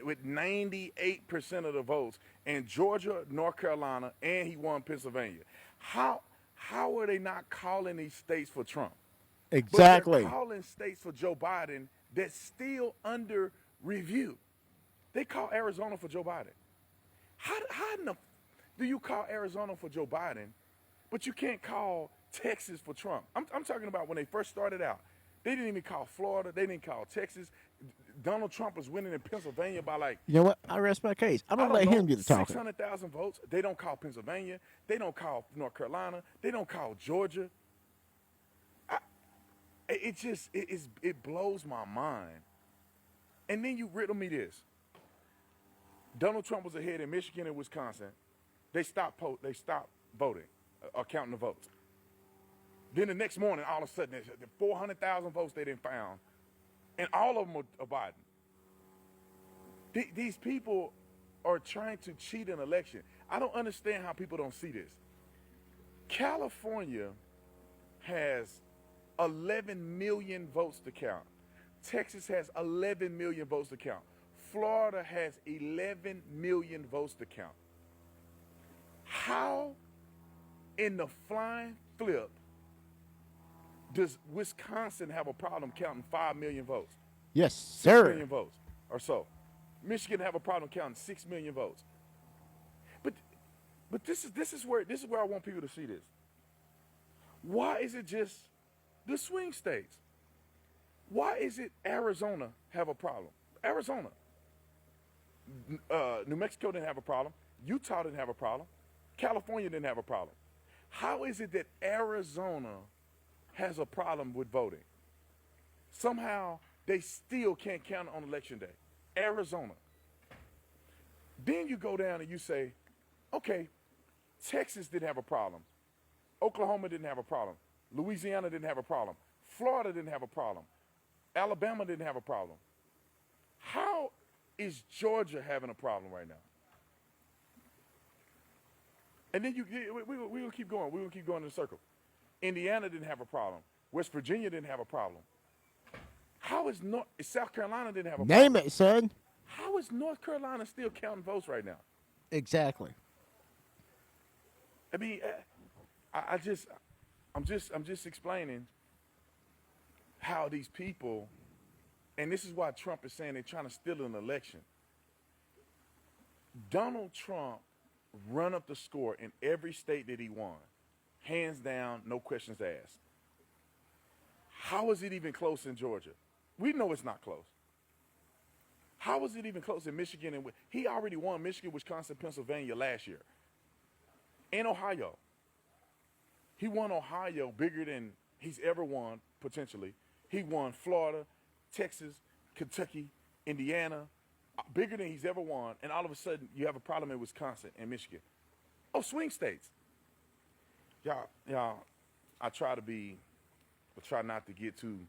with 98% of the votes in Georgia, North Carolina, and he won Pennsylvania. How are they not calling these states for Trump? Exactly. But they're calling states for Joe Biden that's still under review. They call Arizona for Joe Biden. How in the do you call Arizona for Joe Biden, but you can't call Texas for Trump? I'm talking about when they first started out. They didn't even call Florida. They didn't call Texas. Donald Trump was winning in Pennsylvania by like... You know what? I rest my case. I'm going to let him do the talking. 600,000 votes. They don't call Pennsylvania. They don't call North Carolina. They don't call Georgia. It blows my mind. And then you riddle me this. Donald Trump was ahead in Michigan and Wisconsin. They stopped voting or counting the votes. Then the next morning, all of a sudden, there's 400,000 votes they didn't found, and all of them are Biden. These people are trying to cheat an election. I don't understand how people don't see this. California has 11 million votes to count. Texas has 11 million votes to count. Florida has 11 million votes to count. How in the flying flip does Wisconsin have a problem counting 5 million votes? Yes, 6 sir. million votes or so. Michigan have a problem counting 6 million votes. But this is where I want people to see this. Why is it just the swing states? Why is it Arizona have a problem? Arizona. New Mexico didn't have a problem. Utah didn't have a problem. California didn't have a problem. How is it that Arizona has a problem with voting? Somehow they still can't count on election day. Arizona. Then you go down and you say, okay, Texas didn't have a problem. Oklahoma didn't have a problem. Louisiana didn't have a problem. Florida didn't have a problem. Alabama didn't have a problem. How is Georgia having a problem right now? And then we're going to keep going. We're going to keep going in a circle. Indiana didn't have a problem. West Virginia didn't have a problem. How is South Carolina didn't have a problem? Name it, son. How is North Carolina still counting votes right now? Exactly. I mean, I'm just explaining how these people, and this is why Trump is saying they're trying to steal an election. Donald Trump run up the score in every state that he won. Hands down, no questions asked. How is it even close in Georgia? We know it's not close. How is it even close in Michigan? And he already won Michigan, Wisconsin, Pennsylvania last year. And Ohio. He won Ohio bigger than he's ever won, potentially. He won Florida, Texas, Kentucky, Indiana, bigger than he's ever won. And all of a sudden, you have a problem in Wisconsin and Michigan. Oh, swing states. Y'all, I try not to get too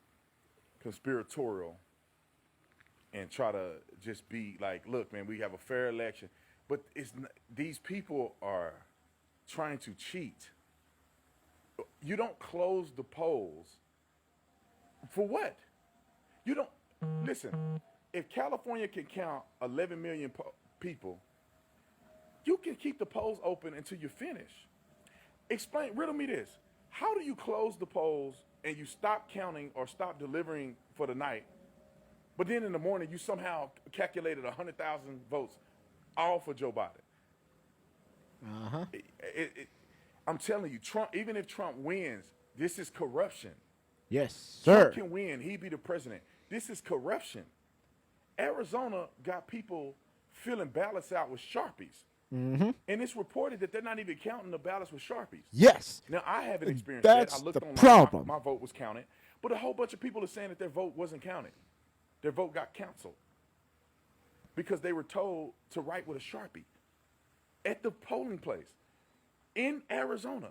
conspiratorial and try to just be like, look, man, we have a fair election. But these people are trying to cheat. You don't close the polls. For what? You don't, listen, if California can count 11 million people, you can keep the polls open until you finish. Riddle me this. How do you close the polls and you stop counting or stop delivering for the night, but then in the morning you somehow calculated 100,000 votes all for Joe Biden? Uh-huh. I'm telling you, Trump, even if Trump wins, this is corruption. Yes, sir. Trump can win. He'd be the president. This is corruption. Arizona got people filling ballots out with Sharpies. Mm-hmm. And it's reported that they're not even counting the ballots with Sharpies. Yes. Now, I haven't experienced That's that. I looked the online. problem. My vote was counted. But a whole bunch of people are saying that their vote wasn't counted. Their vote got canceled because they were told to write with a Sharpie at the polling place in Arizona.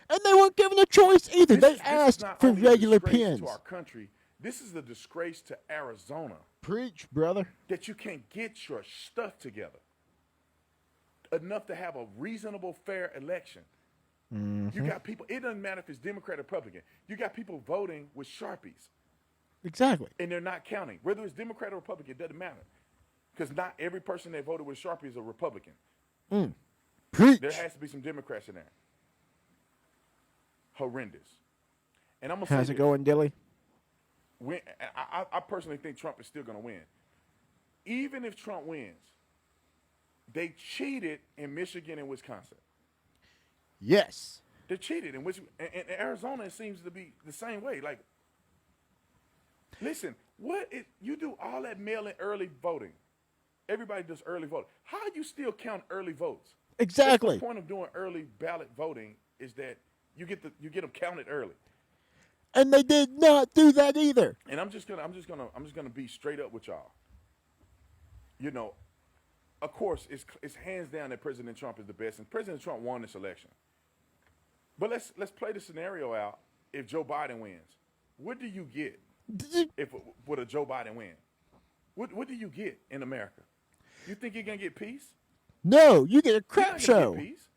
And they weren't given a choice either. This They is asked not for only a regular disgrace pins. to our country. This is a disgrace to Arizona Preach, brother. that you can't get your stuff together enough to have a reasonable, fair election. You got people, it doesn't matter if it's Democrat or Republican. You got people voting with Sharpies, Exactly. and they're not counting. Whether it's Democrat or Republican, it doesn't matter. Because not every person that voted with Sharpie is a Republican. Preach. There has to be some Democrats in there. Horrendous. And I'm going to say How's it this. going, Dilly? I personally think Trump is still going to win. Even if Trump wins, they cheated in Michigan and Wisconsin. Yes. They cheated in Arizona. It seems to be the same way. Like, listen, you do all that mail-in early voting. Everybody does early voting. How do you still count early votes? Exactly. That's the point of doing early ballot voting is that you get them counted early. And they did not do that either. And I'm just gonna be straight up with y'all. You know, of course, it's hands down that President Trump is the best, and President Trump won this election. But let's play the scenario out. If Joe Biden wins, what do you get? Would a Joe Biden win? What do you get in America? You think you're gonna get peace? No, you get a You're crap not gonna show. get peace.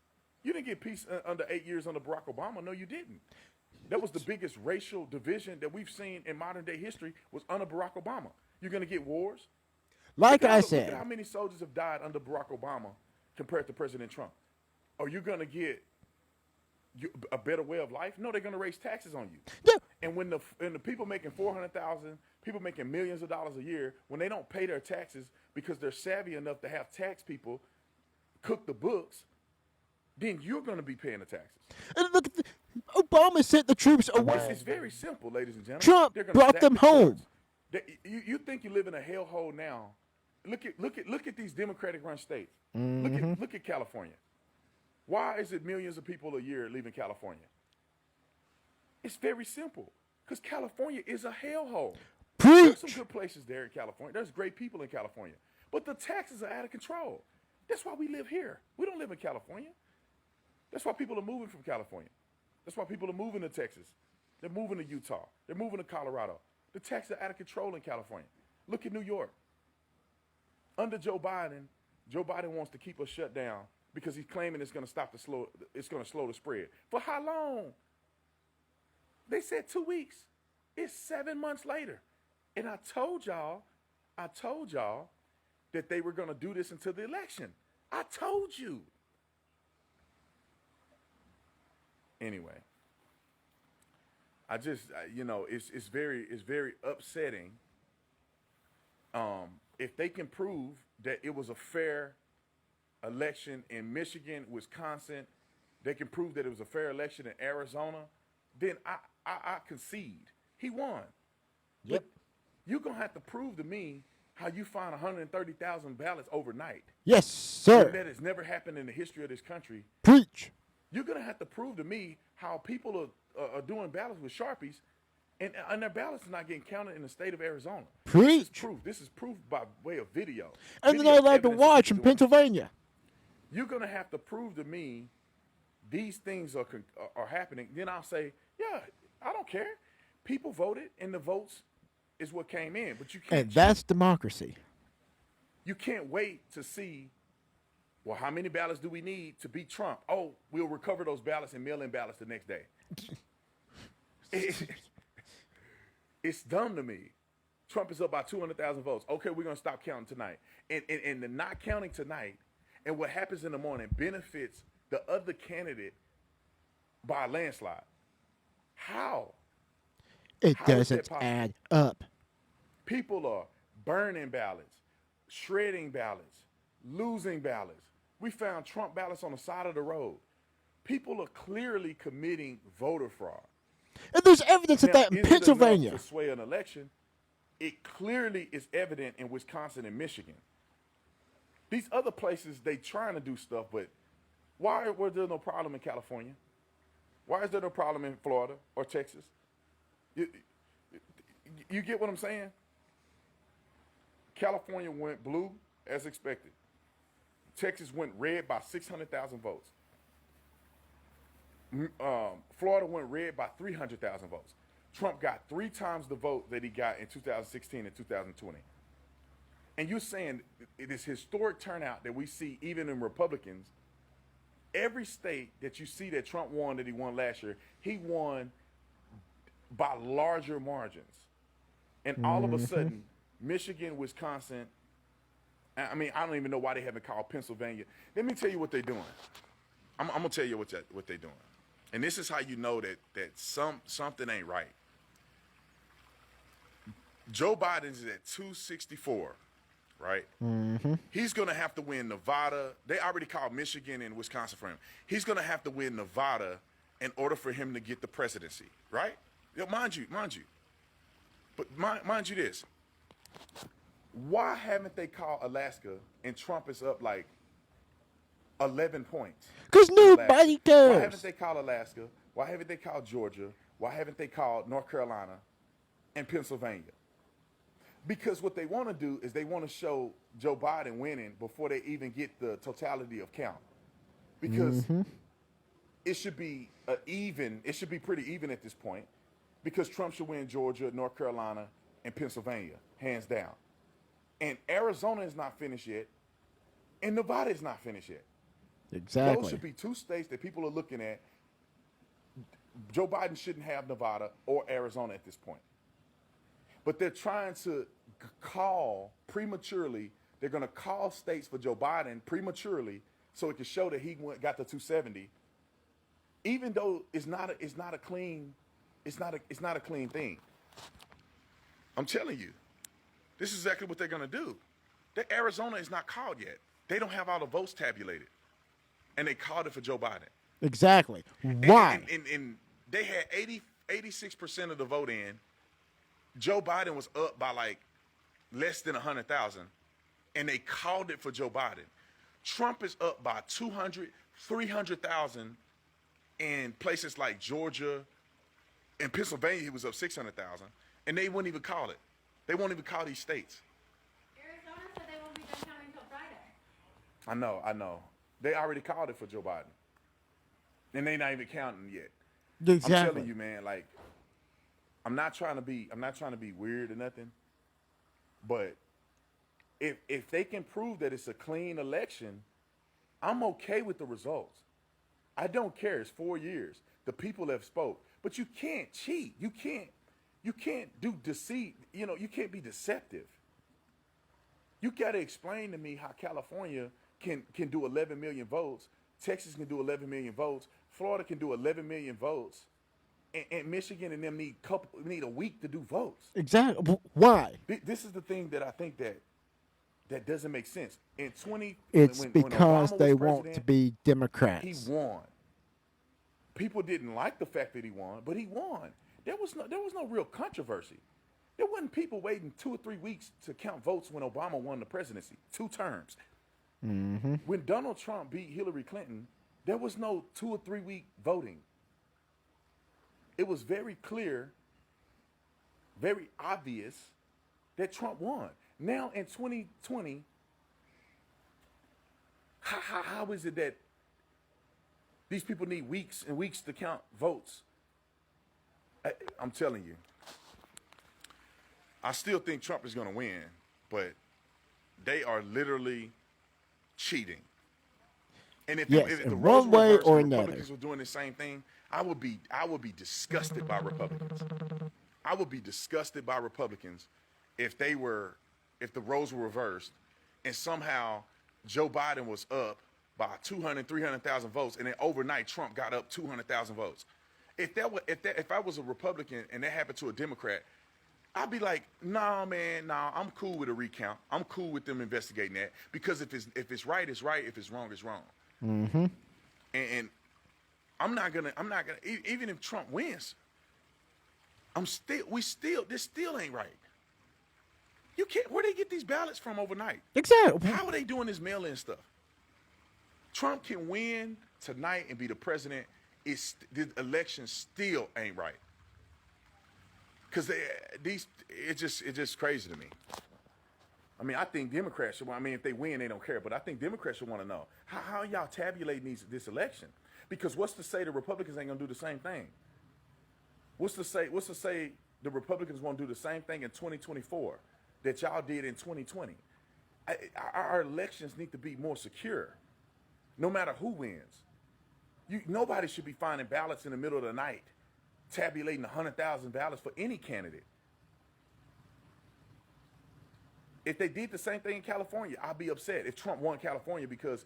You didn't get peace under 8 years under Barack Obama. No, you didn't. That was the biggest racial division that we've seen in modern day history was under Barack Obama. You're gonna get wars. Like I Look at how said, many soldiers have died under Barack Obama compared to President Trump. Are you gonna get a better way of life? No, they're gonna raise taxes on you. Yeah. And when the people making $400,000, people making millions of dollars a year, when they don't pay their taxes because they're savvy enough to have tax people cook the books, then you're going to be paying the taxes. and look, Obama sent the troops away. It's very simple, ladies and gentlemen. Trump They're gonna brought stack them the home. cards. You think you live in a hellhole now? Look at these Democratic-run states. Look at California. Why is it millions of people a year leaving California? It's very simple. Because California is a hellhole. There's some Preach. good places there in California. There's great people in California. But the taxes are out of control. That's why we live here. We don't live in California. That's why people are moving from California. That's why people are moving to Texas. They're moving to Utah. They're moving to Colorado. The taxes are out of control in California. Look at New York. Under Joe Biden wants to keep us shut down because he's claiming it's going to slow the spread. For how long? They said 2 weeks. It's 7 months later. And I told y'all that they were going to do this until the election. I told you. Anyway, it's very upsetting. If they can prove that it was a fair election in Michigan, Wisconsin, they can prove that it was a fair election in Arizona, then I concede. He won. Yep. But you're going to have to prove to me how you find 130,000 ballots overnight. Yes, sir. That has never happened in the history of this country. Preach. You're going to have to prove to me how people are doing ballots with Sharpies and their ballots are not getting counted in the state of Arizona. Preach. This is proof by way of video. And they're Video not allowed to evidence watch that in they're doing. Pennsylvania. You're going to have to prove to me these things are happening. Then I'll say, yeah, I don't care. People voted, and the votes is what came in. But you can't. And that's democracy. You can't wait to see, well, how many ballots do we need to beat Trump? Oh, we'll recover those ballots and mail in ballots the next day. It's dumb to me. Trump is up by 200,000 votes. Okay, we're going to stop counting tonight. And the not counting tonight and what happens in the morning benefits the other candidate by a landslide. How? It How is that doesn't possible? add up. People are burning ballots, shredding ballots, losing ballots. We found Trump ballots on the side of the road. People are clearly committing voter fraud. And there's evidence of Now, that in is it Pennsylvania. enough to sway an election? It clearly is evident in Wisconsin and Michigan. These other places, they trying to do stuff, but why was there no problem in California? Why is there no problem in Florida or Texas? You get what I'm saying? California went blue as expected. Texas went red by 600,000 votes. Florida went red by 300,000 votes. Trump got 3 times the vote that he got in 2016 and 2020. And you're saying it is historic turnout that we see even in Republicans. Every state that you see that Trump won, that he won last year, he won by larger margins. And all of a sudden, Michigan, Wisconsin, I mean, I don't even know why they haven't called Pennsylvania. Let me tell you what they're doing. I'm going to tell you what they're doing. And this is how you know that something ain't right. Joe Biden is at 264, right? He's going to have to win Nevada. They already called Michigan and Wisconsin for him. He's going to have to win Nevada in order for him to get the presidency, right? Mind you. But mind you this. Why haven't they called Alaska and Trump is up like 11 points? Because nobody Why cares. haven't they called Alaska? Why haven't they called Georgia? Why haven't they called North Carolina and Pennsylvania? Because what they want to do is they want to show Joe Biden winning before they even get the totality of count. Because it should be even. It should be pretty even at this point. Because Trump should win Georgia, North Carolina, and Pennsylvania, hands down. And Arizona is not finished yet, and Nevada is not finished yet. Exactly. Those should be 2 states that people are looking at. Joe Biden shouldn't have Nevada or Arizona at this point. But they're trying to call prematurely. They're going to call states for Joe Biden prematurely so it can show that he got the 270. Even though it's not a clean thing. I'm telling you. This is exactly what they're going to do. Arizona is not called yet. They don't have all the votes tabulated. And they called it for Joe Biden. Exactly. Why? And they had 86% of the vote in. Joe Biden was up by like less than 100,000. And they called it for Joe Biden. Trump is up by 200, 300,000 in places like Georgia. In Pennsylvania, he was up 600,000. And they wouldn't even call it. They won't even call these states. Arizona said they won't be done counting until Friday. I know. They already called it for Joe Biden. And they not even counting yet. Exactly. I'm telling you, man, like, I'm not trying to be weird or nothing. But if they can prove that it's a clean election, I'm okay with the results. I don't care. It's 4 years. The people have spoke. But you can't cheat. You can't do deceit. You can't be deceptive. You got to explain to me how California can do 11 million votes, Texas can do 11 million votes, Florida can do 11 million votes, and Michigan and them need a week to do votes. Exactly. Why? This is the thing that I think that doesn't make sense. It's when because Obama they was want to president, be Democrats. He won. People didn't like the fact that he won, but he won. There was no real controversy. There wasn't people waiting 2 or 3 weeks to count votes when Obama won the presidency, 2 terms. When Donald Trump beat Hillary Clinton, there was no 2 or 3 week voting. It was very clear, very obvious that Trump won. Now in 2020, how is it that these people need weeks and weeks to count votes? I'm telling you. I still think Trump is going to win, but they are literally cheating. And if the in roles one were way reversed or and another. Republicans were doing the same thing, I would be disgusted by Republicans. I would be disgusted by Republicans if the roles were reversed and somehow Joe Biden was up by 200, 300,000 votes, and then overnight Trump got up 200,000 votes. If I was a Republican and that happened to a Democrat, I'd be like, nah, man, nah, I'm cool with a recount. I'm cool with them investigating that, because if it's right, it's right. If it's wrong, it's wrong. Mm-hmm. And I'm not gonna even if Trump wins, this still ain't right. You can't. Where they get these ballots from overnight? Exactly. How are they doing this mail-in stuff? Trump can win tonight and be the president. The election still ain't right. Because it's just crazy to me. I mean, I think Democrats should. I mean, if they win, they don't care. But I think Democrats should want to know how y'all tabulating this election. Because what's to say the Republicans ain't gonna do the same thing? What's to say the Republicans won't do the same thing in 2024 that y'all did in 2020? Our elections need to be more secure, no matter who wins. Nobody should be finding ballots in the middle of the night, tabulating 100,000 ballots for any candidate. If they did the same thing in California, I'd be upset if Trump won California because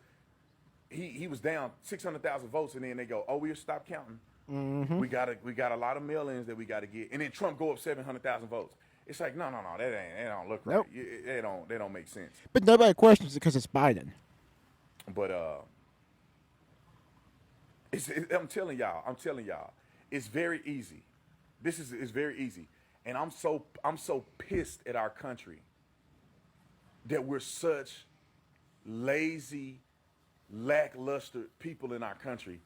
he was down 600,000 votes, and then they go, oh, we'll stop counting. Mm-hmm. We got a lot of mail-ins that we got to get, and then Trump go up 700,000 votes. It's like, no, that don't look right. Nope. They don't make sense. But nobody questions it because it's Biden. But I'm telling y'all, it's very easy. It's very easy, and I'm so pissed at our country that we're such lazy, lackluster people in our country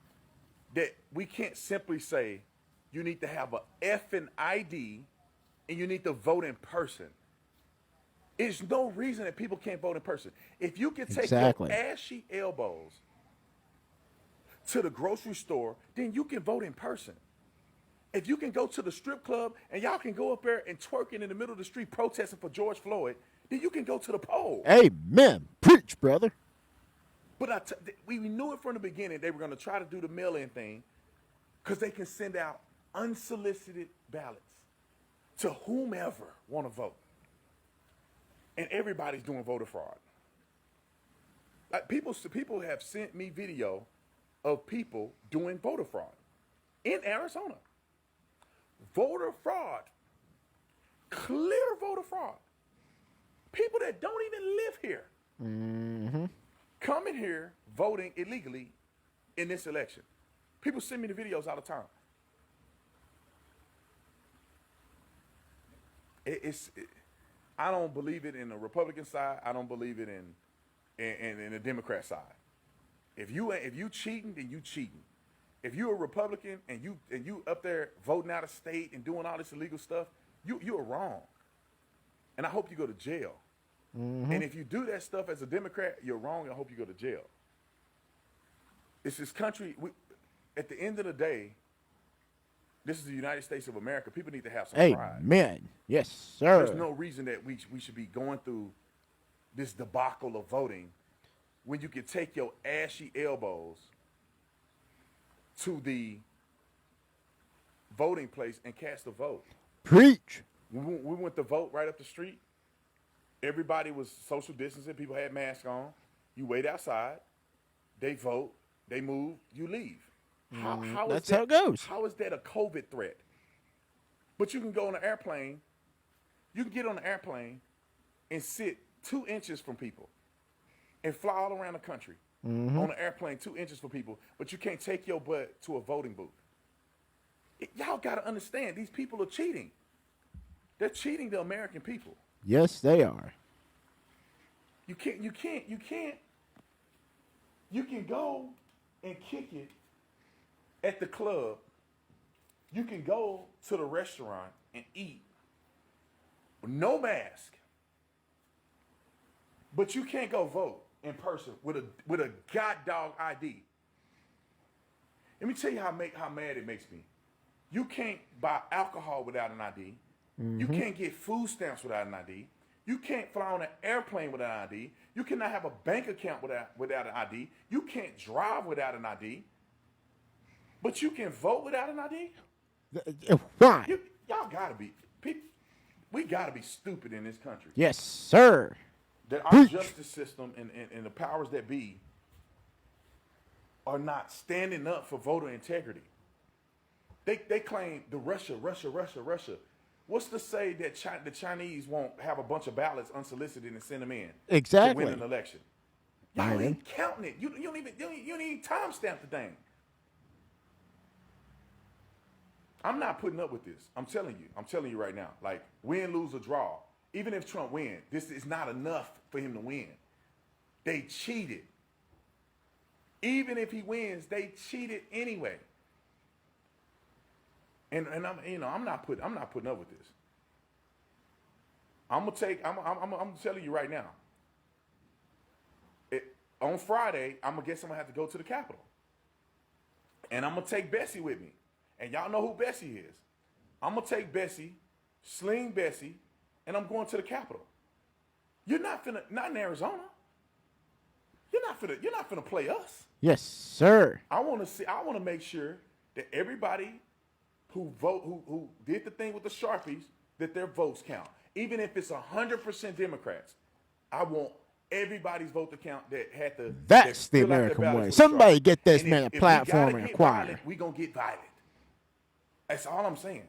that we can't simply say you need to have a effing ID and you need to vote in person. There's no reason that people can't vote in person. If you can take Exactly. your ashy elbows to the grocery store, then you can vote in person. If you can go to the strip club and y'all can go up there and twerking in the middle of the street protesting for George Floyd, then you can go to the poll. Amen. Preach, brother. But we knew it from the beginning they were going to try to do the mail-in thing because they can send out unsolicited ballots to whomever want to vote. And everybody's doing voter fraud. Like people have sent me video of people doing voter fraud in Arizona. Voter fraud. Clear voter fraud. People that don't even live here. Mm-hmm. Coming here voting illegally in this election. People send me the videos all the time. I don't believe it in the Republican side. I don't believe it in the Democrat side. If you cheating, then you cheating. If you're a Republican and you up there voting out of state and doing all this illegal stuff, you're wrong. And I hope you go to jail. Mm-hmm. And if you do that stuff as a Democrat, you're wrong. I hope you go to jail. It's this country. At the end of the day, this is the United States of America. People need to have some pride. Amen. Yes, sir. There's no reason that we should be going through this debacle of voting when you can take your ashy elbows to the voting place and cast a vote. Preach. We went to vote right up the street. Everybody was social distancing. People had masks on. You wait outside. They vote. They move. You leave. That's how it goes. How is that a COVID threat? But you can go on an airplane. You can get on an airplane and sit 2 inches from people and fly all around the country on an airplane 2 inches from people, but you can't take your butt to a voting booth. Y'all got to understand, these people are cheating. They're cheating the American people. Yes, they are. You can go and kick it at the club. You can go to the restaurant and eat with no mask. But you can't go vote in person with a god dog ID. Let me tell you how mad it makes me. You can't buy alcohol without an ID. You can't get food stamps without an ID. You can't fly on an airplane without an ID. You cannot have a bank account without an ID. You can't drive without an ID. But you can vote without an ID? Why? Y'all gotta be, we gotta be stupid in this country. Yes, sir. That our justice system and the powers that be are not standing up for voter integrity. They claim the Russia. What's to say that the Chinese won't have a bunch of ballots unsolicited and send them in Exactly. to win an election? Y'all ain't counting it. You don't even timestamp the thing. I'm not putting up with this. I'm telling you right now. Like, win, lose, or draw. Even if Trump wins, this is not enough for him to win. They cheated. Even if he wins, they cheated anyway. And I'm not putting up with this. I'm telling you right now. On Friday, I'm gonna have to go to the Capitol. And I'm gonna take Bessie with me. And y'all know who Bessie is. I'm gonna take Bessie, sling Bessie, and I'm going to the Capitol. You're not in Arizona. You're not finna play us. Yes, sir. I want to make sure that everybody who did the thing with the Sharpies, that their votes count. Even if it's 100% Democrats, I want everybody's vote to count that had to. That's the American way. Somebody get this man a platform and acquire. We're going to get violent. That's all I'm saying.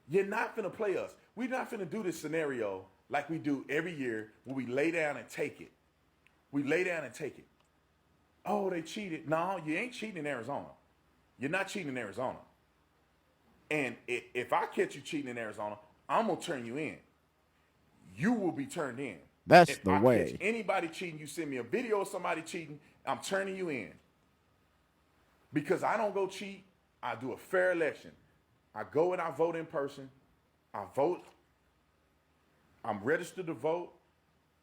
You're not finna play us. We're not finna do this scenario like we do every year where we lay down and take it. We lay down and take it. Oh, they cheated. No, you ain't cheating in Arizona. You're not cheating in Arizona. And if I catch you cheating in Arizona, I'm going to turn you in. You will be turned in. That's if the I way. Catch anybody cheating, you send me a video of somebody cheating, I'm turning you in. Because I don't go cheat. I do a fair election. I go and I vote in person. I vote. I'm registered to vote.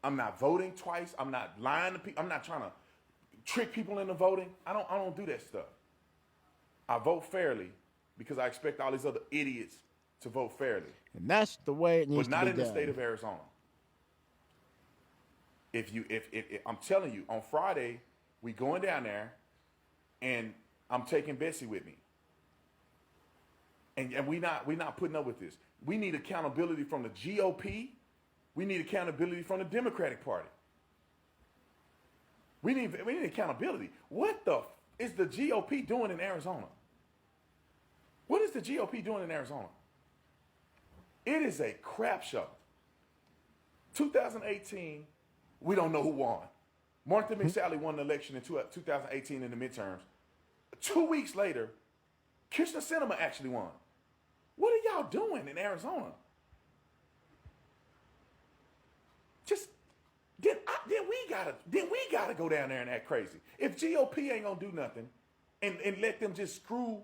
I'm not voting twice. I'm not lying to people. I'm not trying to trick people into voting. I don't do that stuff. I vote fairly because I expect all these other idiots to vote fairly. And that's the way it needs to be done. But not in the state of Arizona. If I'm telling you, on Friday, we going down there, and I'm taking Bessie with me. And we not putting up with this. We need accountability from the GOP. We need accountability from the Democratic Party. We need accountability. What the is the GOP doing in Arizona? What is the GOP doing in Arizona? It is a crap show. 2018, we don't know who won. Martha McSally won the election in 2018 in the midterms. 2 weeks later, Kirsten Sinema actually won. What are y'all doing in Arizona? Then we gotta go down there and act crazy. If GOP ain't gonna do nothing and let them just screw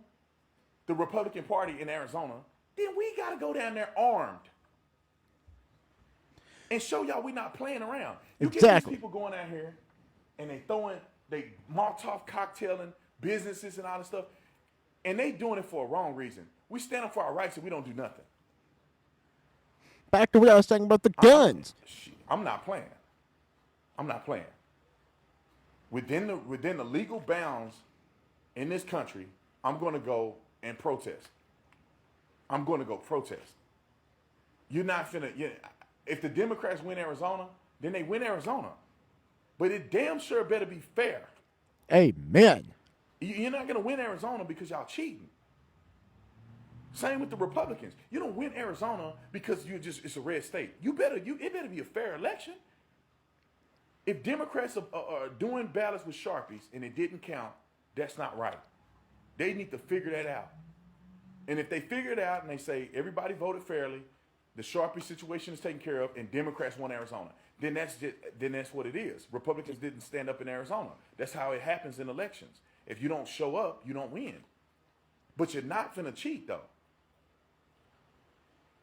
the Republican Party in Arizona, then we gotta go down there armed and show y'all we not playing around. You get these people going out here and they Molotov cocktailing businesses and all this stuff, and they doing it for a wrong reason. We stand up for our rights and we don't do nothing. Back to what I was talking about the guns. I'm not playing. Within the legal bounds in this country, I'm going to go and protest. I'm going to go protest. You're not finna. If the Democrats win Arizona, then they win Arizona. But it damn sure better be fair. Amen. You're not going to win Arizona because y'all cheating. Same with the Republicans. You don't win Arizona because it's a red state. It better be a fair election. If Democrats are doing ballots with Sharpies and it didn't count, that's not right. They need to figure that out. And if they figure it out and they say everybody voted fairly, the Sharpie situation is taken care of, and Democrats won Arizona, then that's what it is. Republicans didn't stand up in Arizona. That's how it happens in elections. If you don't show up, you don't win. But you're not finna cheat though.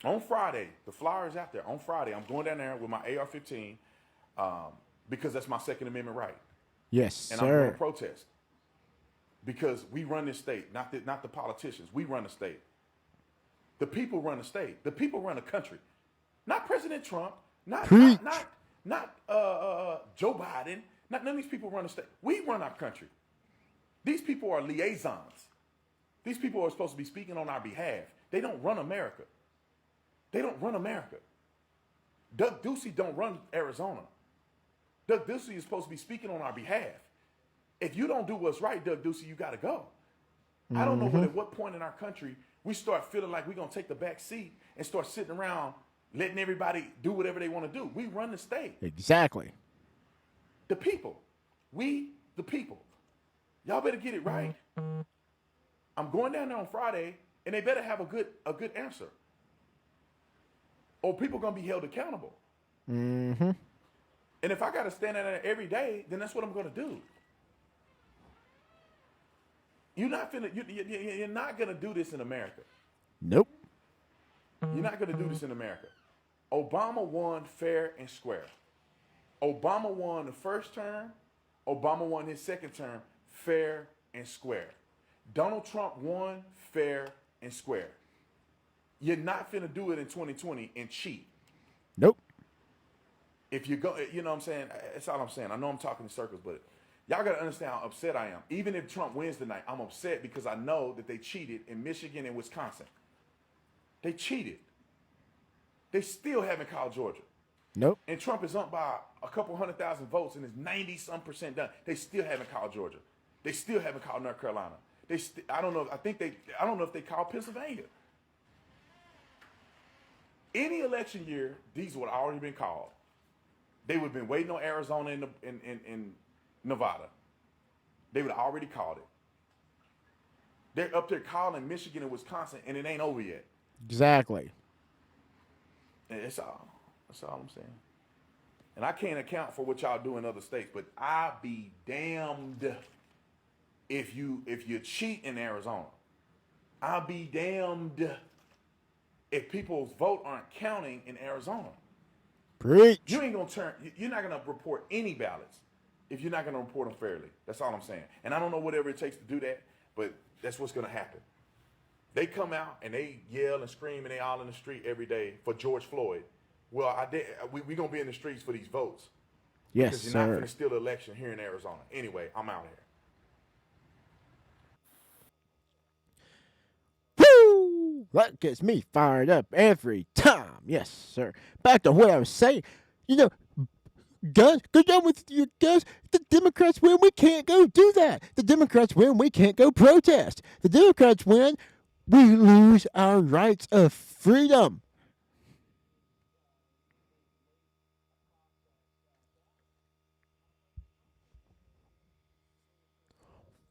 On Friday, the flyer is out there. On Friday, I'm going down there with my AR-15 because that's my Second Amendment right. Yes, and sir. I'm going to protest because we run this state, not the politicians. We run the state. The people run the state. The people run the country. Not President Trump. Not Joe Biden. None of these people run the state. We run our country. These people are liaisons. These people are supposed to be speaking on our behalf. They don't run America. They don't run America. Doug Ducey don't run Arizona. Doug Ducey is supposed to be speaking on our behalf. If you don't do what's right, Doug Ducey, you got to go. I don't know at what point in our country we start feeling like we're going to take the back seat and start sitting around letting everybody do whatever they want to do. We run the state. Exactly. The people. We, the people. Y'all better get it right. I'm going down there on Friday, and they better have a good answer. Or people going to be held accountable. Mm-hmm. And if I got to stand there every day, then that's what I'm going to do. You're not gonna do this in America. Nope. You're not gonna do this in America. Obama won fair and square. Obama won the first term. Obama won his second term fair and square. Donald Trump won fair and square. You're not finna do it in 2020 and cheat. Nope. If you go, you know what I'm saying? That's all I'm saying. I know I'm talking in circles, but y'all got to understand how upset I am. Even if Trump wins tonight, I'm upset because I know that they cheated in Michigan and Wisconsin. They cheated. They still haven't called Georgia. Nope. And Trump is up by a couple 100,000 votes and is 90-some% done. They still haven't called Georgia. They still haven't called North Carolina. I don't know. I don't know if they called Pennsylvania. Any election year, these would have already been called. They would have been waiting on Arizona and Nevada. They would have already called it. They're up there calling Michigan and Wisconsin, and it ain't over yet. Exactly. And that's all I'm saying. And I can't account for what y'all do in other states, but I'll be damned if you cheat in Arizona. I'll be damned if people's vote aren't counting in Arizona. Preach. You're not gonna report any ballots if you're not going to report them fairly. That's all I'm saying. And I don't know whatever it takes to do that, but that's what's going to happen. They come out and they yell and scream and they all in the street every day for George Floyd. Well, we're going to be in the streets for these votes. Yes, because you're sir. not going to steal the election here in Arizona. Anyway, I'm out here. Woo! That gets me fired up every time. Yes, sir. Back to what I was saying. You know, guns, go down with your guns. The Democrats win, we can't go do that. The Democrats win, we can't go protest. The Democrats win, we lose our rights of freedom.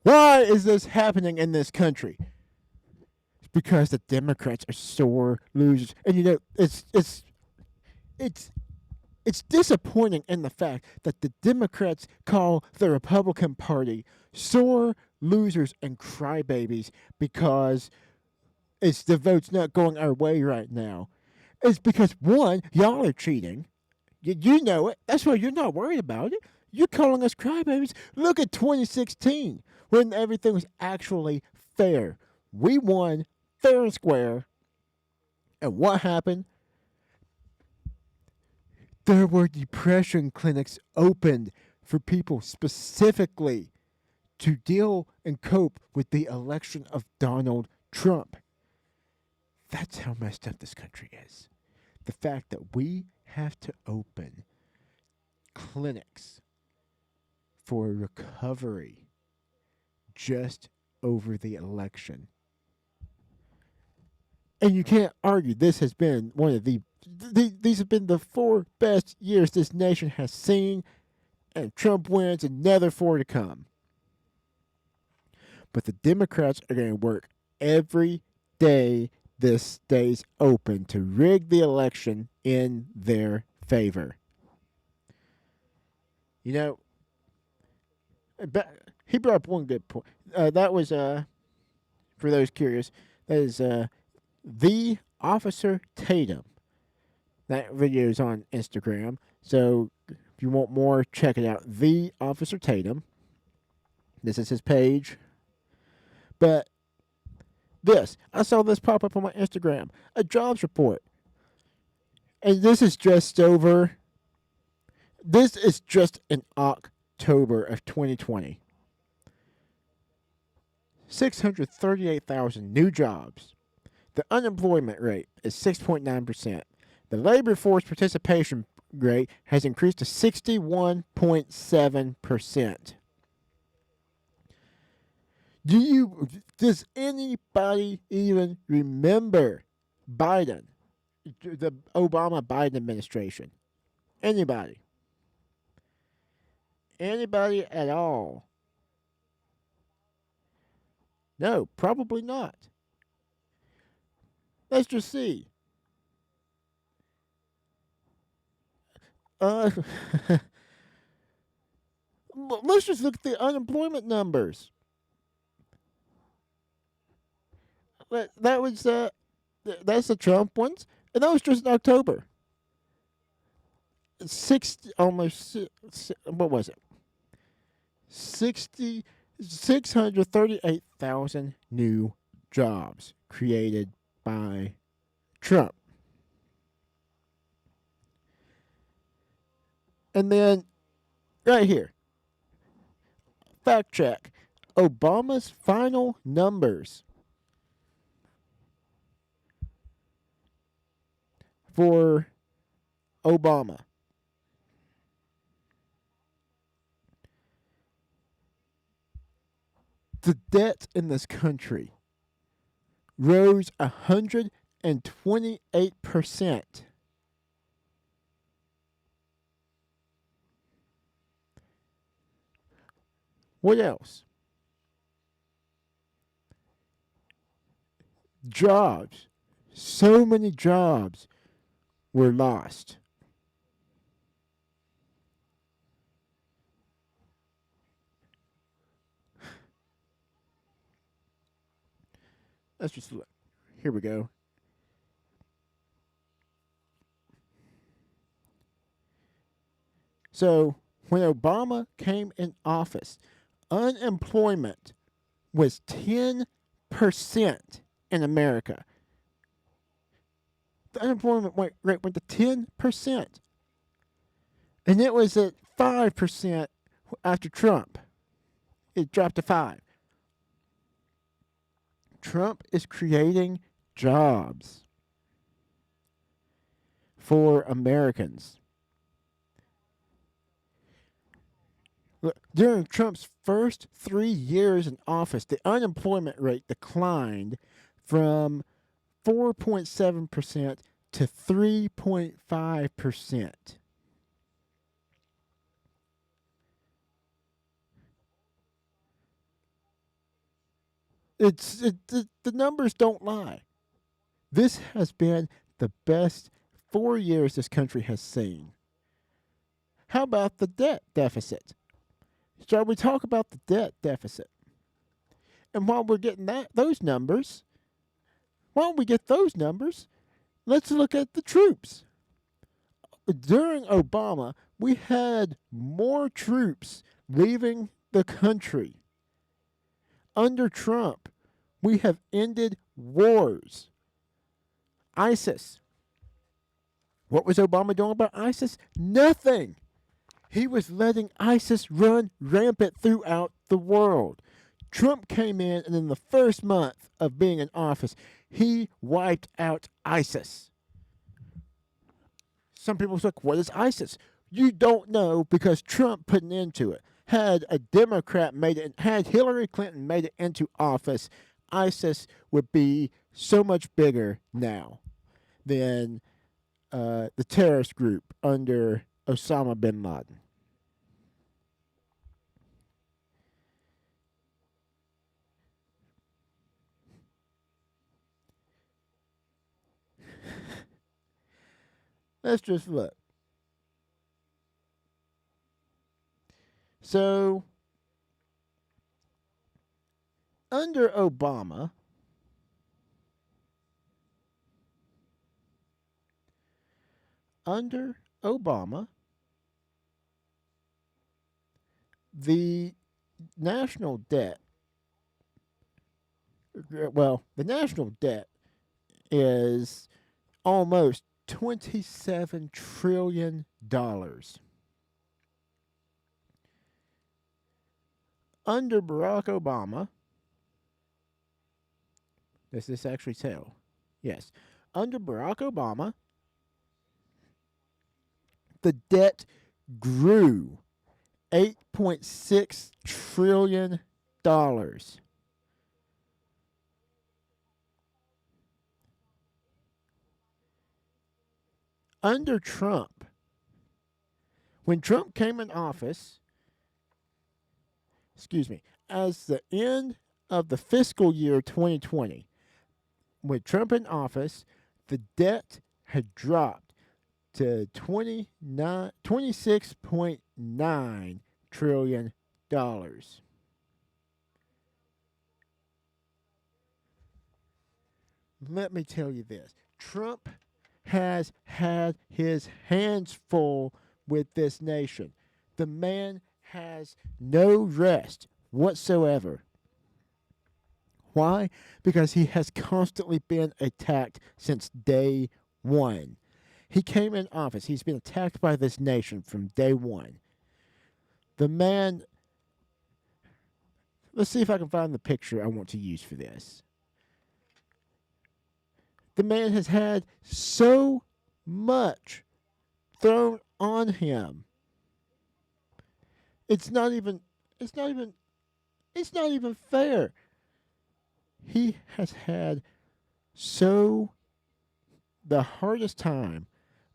Why is this happening in this country? It's because the Democrats are sore losers. And you know, it's disappointing in the fact that the Democrats call the Republican Party sore losers and crybabies because it's the vote's not going our way right now. It's because, one, y'all are cheating. You know it. That's why you're not worried about it. You're calling us crybabies. Look at 2016 when everything was actually fair. We won fair and square. And what happened? There were depression clinics opened for people specifically to deal and cope with the election of Donald Trump. That's how messed up this country is. The fact that we have to open clinics for recovery just over the election. And you can't argue this has been one of these have been the 4 best years this nation has seen, and Trump wins another 4 to come. But the Democrats are going to work every day this stays open to rig the election in their favor. You know, he brought up one good point. That was, for those curious, that is The Officer Tatum. That video is on Instagram. So if you want more, check it out. The Officer Tatum. This is his page. But I saw this pop up on my Instagram. A jobs report. And this is just in October of 2020. 638,000 new jobs. The unemployment rate is 6.9%. The labor force participation rate has increased to 61.7%. Does anybody even remember Biden, the Obama-Biden administration? Anybody? Anybody at all? No, probably not. Let's just see. Let's just look at the unemployment numbers. That was that's the Trump ones, and that was just in October. What was it? 638,000 new jobs created by Trump. And then, right here, fact check, Obama's final numbers for Obama. The debt in this country rose 128%. What else? Jobs. So many jobs were lost. Let's just look. Here we go. So, when Obama came in office, unemployment was 10% in America. The unemployment rate went to 10%. And it was at 5% after Trump. It dropped to 5. Trump is creating jobs for Americans. During Trump's first 3 years in office, the unemployment rate declined from 4.7% to 3.5%. The numbers don't lie. This has been the best 4 years this country has seen. How about the debt deficit? Shall we talk about the debt deficit? And while we're getting those numbers, let's look at the troops. During Obama, we had more troops leaving the country. Under Trump, we have ended wars. ISIS. What was Obama doing about ISIS? Nothing. He was letting ISIS run rampant throughout the world. Trump came in, and in the first month of being in office, he wiped out ISIS. Some people say, what is ISIS? You don't know because Trump put an end to it. Had a Democrat had Hillary Clinton made it into office, ISIS would be so much bigger now than the terrorist group under Osama bin Laden. Let's just look. So, under Obama, the national debt, is almost $27 trillion. Under Barack Obama, does this actually tell? Yes. Under Barack Obama, the debt grew $8.6 trillion. under Trump, when Trump came in office, as the end of the fiscal year 2020, with Trump in office, the debt had dropped to $26.9 trillion. Let me tell you this. Trump has had his hands full with this nation. The man has no rest whatsoever. Why? Because he has constantly been attacked since day one. He came in office. He's been attacked by this nation from day one. The man, let's see if I can find the picture I want to use for this. The man has had so much thrown on him. It's not even fair. He has had the hardest time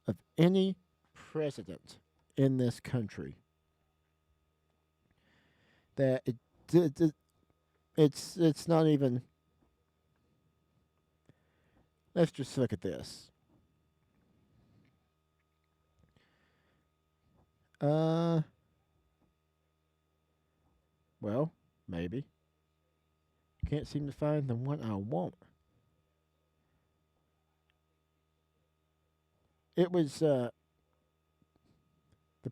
of any president in this country. That it's not even. Let's just look at this. Well, maybe. Can't seem to find the one I want. It was, the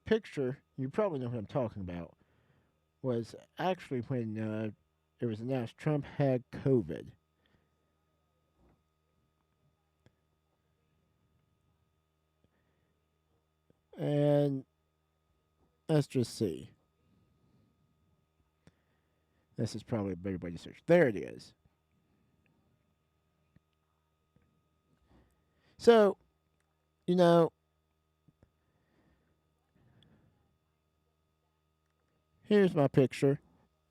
picture, you probably know what I'm talking about, was actually when it was announced Trump had COVID. And let's just see. This is probably a better way to search. There it is. So, you know, here's my picture,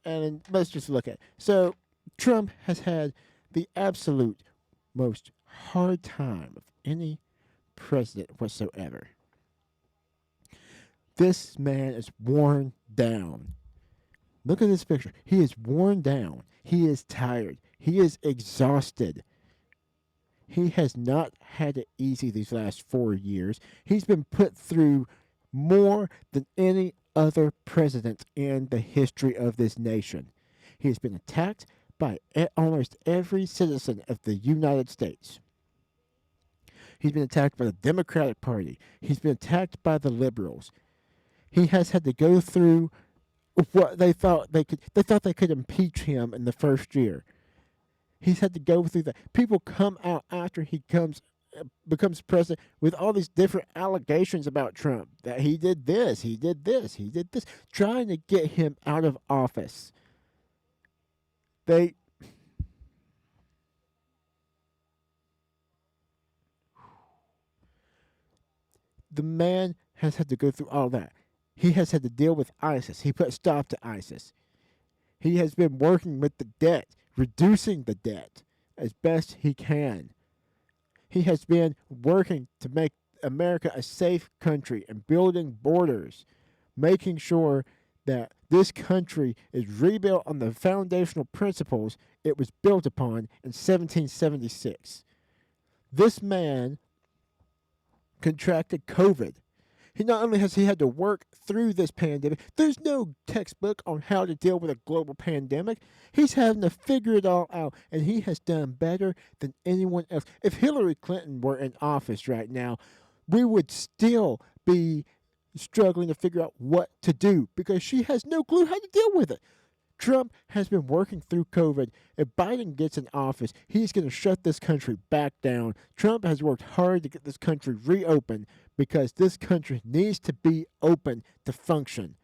and let's just look at it. So, Trump has had the absolute most hard time of any president whatsoever. This man is worn down. Look at this picture. He is worn down. He is tired. He is exhausted. He has not had it easy these last 4 years. He's been put through more than any other president in the history of this nation. He has been attacked by almost every citizen of the United States. He's been attacked by the Democratic Party. He's been attacked by the liberals. He has had to go through what they thought they could impeach him in the first year. He's had to go through that. People come out after he becomes president with all these different allegations about Trump, that he did this, trying to get him out of office. The man has had to go through all that. He has had to deal with ISIS. He put a stop to ISIS. He has been working with the debt, reducing the debt as best he can. He has been working to make America a safe country and building borders, making sure that this country is rebuilt on the foundational principles it was built upon in 1776. This man contracted COVID. He not only has he had to work through this pandemic, there's no textbook on how to deal with a global pandemic. He's having to figure it all out, and he has done better than anyone else. If Hillary Clinton were in office right now, we would still be struggling to figure out what to do because she has no clue how to deal with it. Trump has been working through COVID. If Biden gets in office, he's going to shut this country back down. Trump has worked hard to get this country reopened because this country needs to be open to function.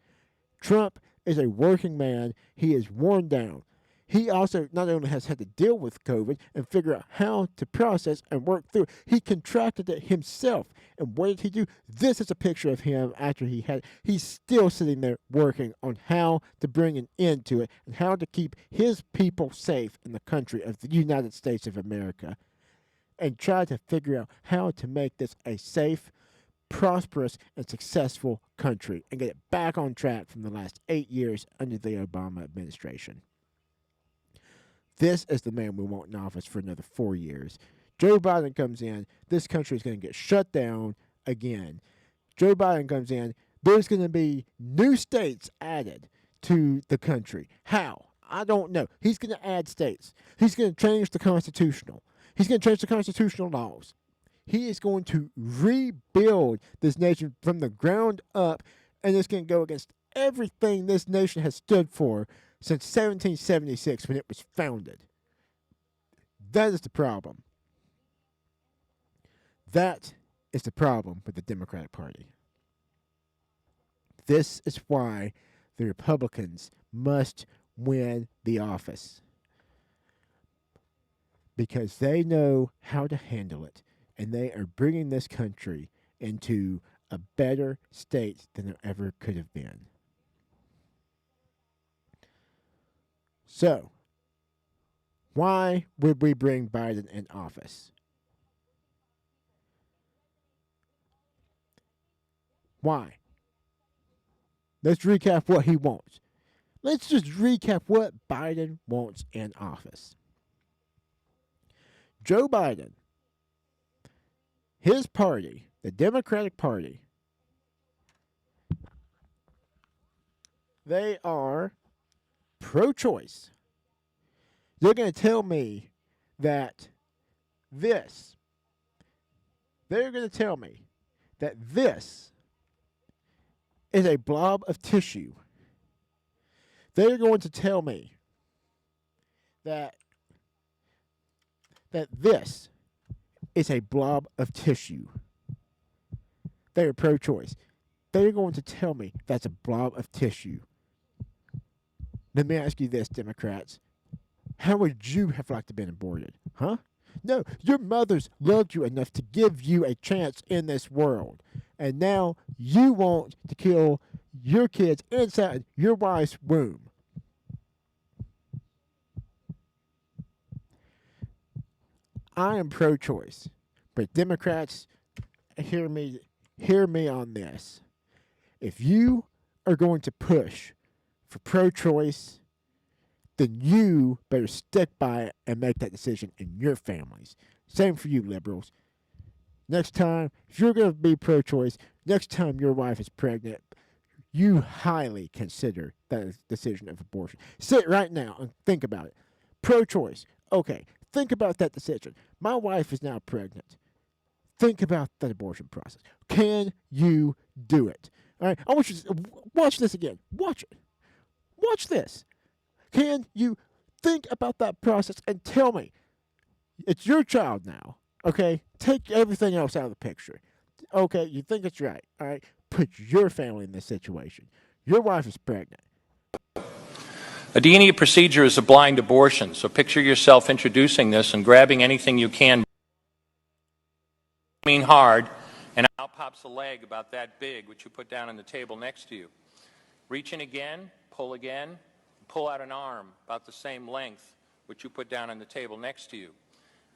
Trump is a working man. He is worn down. He also not only has had to deal with COVID and figure out how to process and work through it, he contracted it himself. And what did he do? This is a picture of him after he's still sitting there working on how to bring an end to it and how to keep his people safe in the country of the United States of America and try to figure out how to make this a safe, prosperous and successful country and get it back on track from the last 8 years under the Obama administration. This is the man we want in office for another 4 years. Joe Biden comes in, this country is going to get shut down again. Joe Biden comes in, there's going to be new states added to the country. How? I don't know. He's going to add states. He's going to change the constitutional. He's going to change the constitutional laws. He is going to rebuild this nation from the ground up, and it's going to go against everything this nation has stood for since 1776 when it was founded. That is the problem. That is the problem with the Democratic Party. This is why the Republicans must win the office. Because they know how to handle it, and they are bringing this country into a better state than it ever could have been. So, why would we bring Biden in office? Why? Let's recap what he wants. Let's just recap what Biden wants in office. Joe Biden, his party, the Democratic Party, they are pro-choice. They're going to tell me that this is a blob of tissue. They're going to tell me that this is a blob of tissue. They are pro-choice. They're going to tell me that's a blob of tissue. Let me ask you this, Democrats. How would you have liked to have been aborted? Huh? No, your mothers loved you enough to give you a chance in this world. And now you want to kill your kids inside your wife's womb. I am pro-choice, but Democrats, hear me on this. If you are going to push for pro-choice, then you better stick by it and make that decision in your families. Same for you, liberals. Next time, if you're going to be pro-choice, next time your wife is pregnant, you highly consider that decision of abortion. Sit right now and think about it. Pro-choice. Okay, think about that decision. My wife is now pregnant. Think about that abortion process. Can you do it? All right, I want you to watch this again. Watch it. Watch this. Can you think about that process and tell me, it's your child now, okay? Take everything else out of the picture. Okay, you think it's right, all right? Put your family in this situation. Your wife is pregnant. A D&E procedure is a blind abortion, so picture yourself introducing this and grabbing anything you can, hard, and out pops a leg about that big, which you put down on the table next to you. Reach in again, pull out an arm about the same length, which you put down on the table next to you,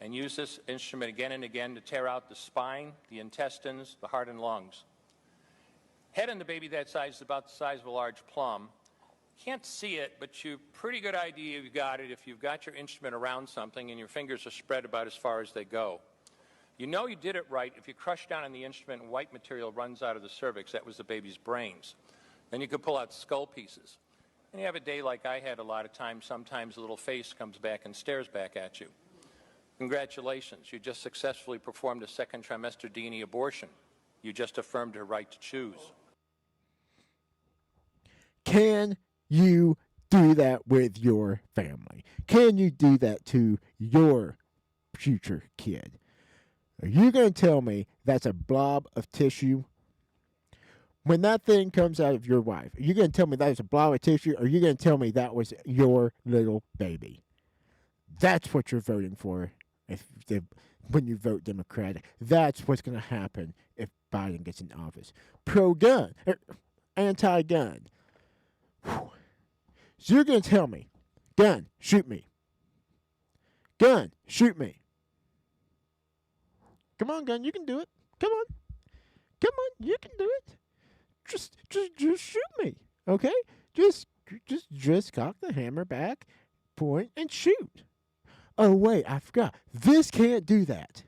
and use this instrument again and again to tear out the spine, the intestines, the heart and lungs. Head in the baby that size is about the size of a large plum. Can't see it, but you pretty good idea you've got it if you've got your instrument around something and your fingers are spread about as far as they go. You know you did it right if you crush down on the instrument and white material runs out of the cervix. That was the baby's brains. Then you could pull out skull pieces. And you have a day like I had a lot of times. Sometimes a little face comes back and stares back at you. Congratulations. You just successfully performed a second trimester D&E abortion. You just affirmed her right to choose. Can you do that with your family? Can you do that to your future kid? Are you going to tell me that's a blob of tissue? When that thing comes out of your wife, are you going to tell me that was a blob of tissue, or are you going to tell me that was your little baby? That's what you're voting for when you vote Democratic. That's what's going to happen if Biden gets in office. Pro-gun, anti-gun. Whew. So you're going to tell me, gun, shoot me. Gun, shoot me. Come on, gun, you can do it. Come on. Come on, you can do it. Just shoot me, okay? Just cock the hammer back, point, and shoot. Oh wait, I forgot. This can't do that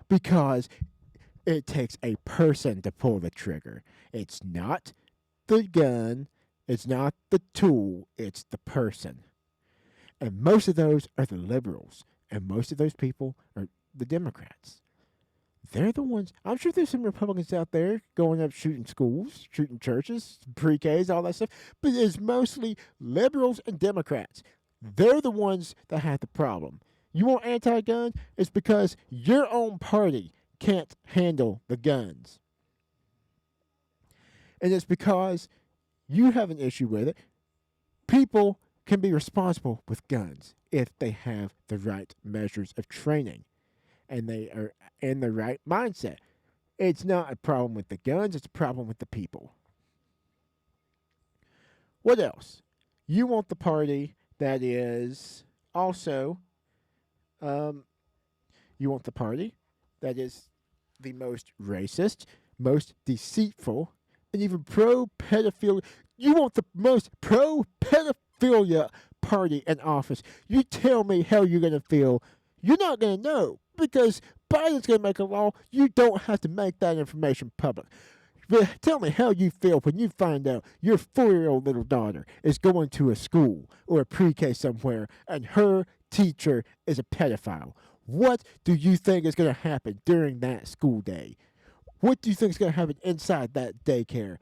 because it takes a person to pull the trigger. It's not the gun. It's not the tool. It's the person. And most of those are the liberals, and most of those people are the Democrats. They're the ones. I'm sure there's some Republicans out there going up shooting schools, shooting churches, pre-Ks, all that stuff. But it's mostly liberals and Democrats. They're the ones that have the problem. You want anti-gun? It's because your own party can't handle the guns. And it's because you have an issue with it. People can be responsible with guns if they have the right measures of training and they are in the right mindset. It's not a problem with the guns, it's a problem with the people. What else? You want the party that is also, you want the party that is the most racist, most deceitful, and even pro-pedophilia. You want the most pro-pedophilia party in office. You tell me how you're going to feel. You're not going to know because Biden's going to make a law. You don't have to make that information public. But tell me how you feel when you find out your 4-year-old little daughter is going to a school or a pre-K somewhere and her teacher is a pedophile. What do you think is going to happen during that school day? What do you think is going to happen inside that daycare?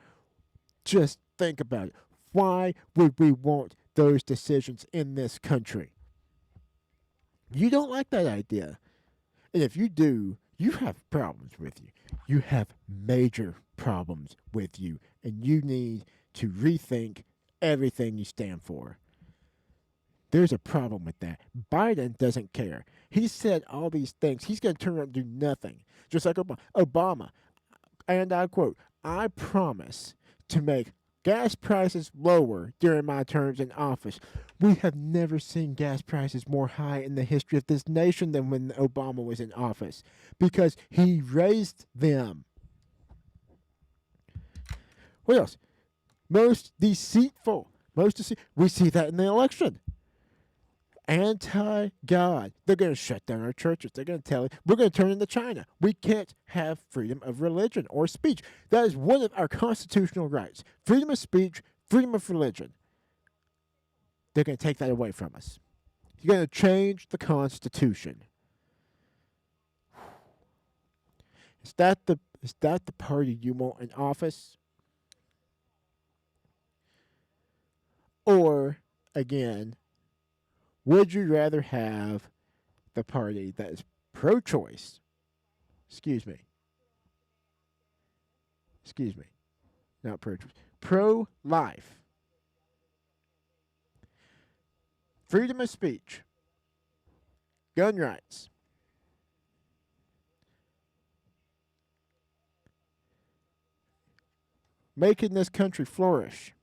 Just think about it. Why would we want those decisions in this country? You don't like that idea. And if you do, you have problems with you. You have major problems with you. And you need to rethink everything you stand for. There's a problem with that. Biden doesn't care. He said all these things. He's going to turn around and do nothing. Just like Obama. And I quote, I promise to make gas prices lower during my terms in office. We have never seen gas prices more high in the history of this nation than when Obama was in office because he raised them. What else? Most deceitful. We see that in the election. Anti-God. They're going to shut down our churches. They're going to tell it, we're going to turn into China. We can't have freedom of religion or speech. That is one of our constitutional rights. Freedom of speech, freedom of religion. They're going to take that away from us. You're going to change the Constitution. Is that the party you want in office? Or, again, would you rather have the party that is pro-choice? Excuse me. Not pro-choice. Pro-life. Freedom of speech. Gun rights. Making this country flourish.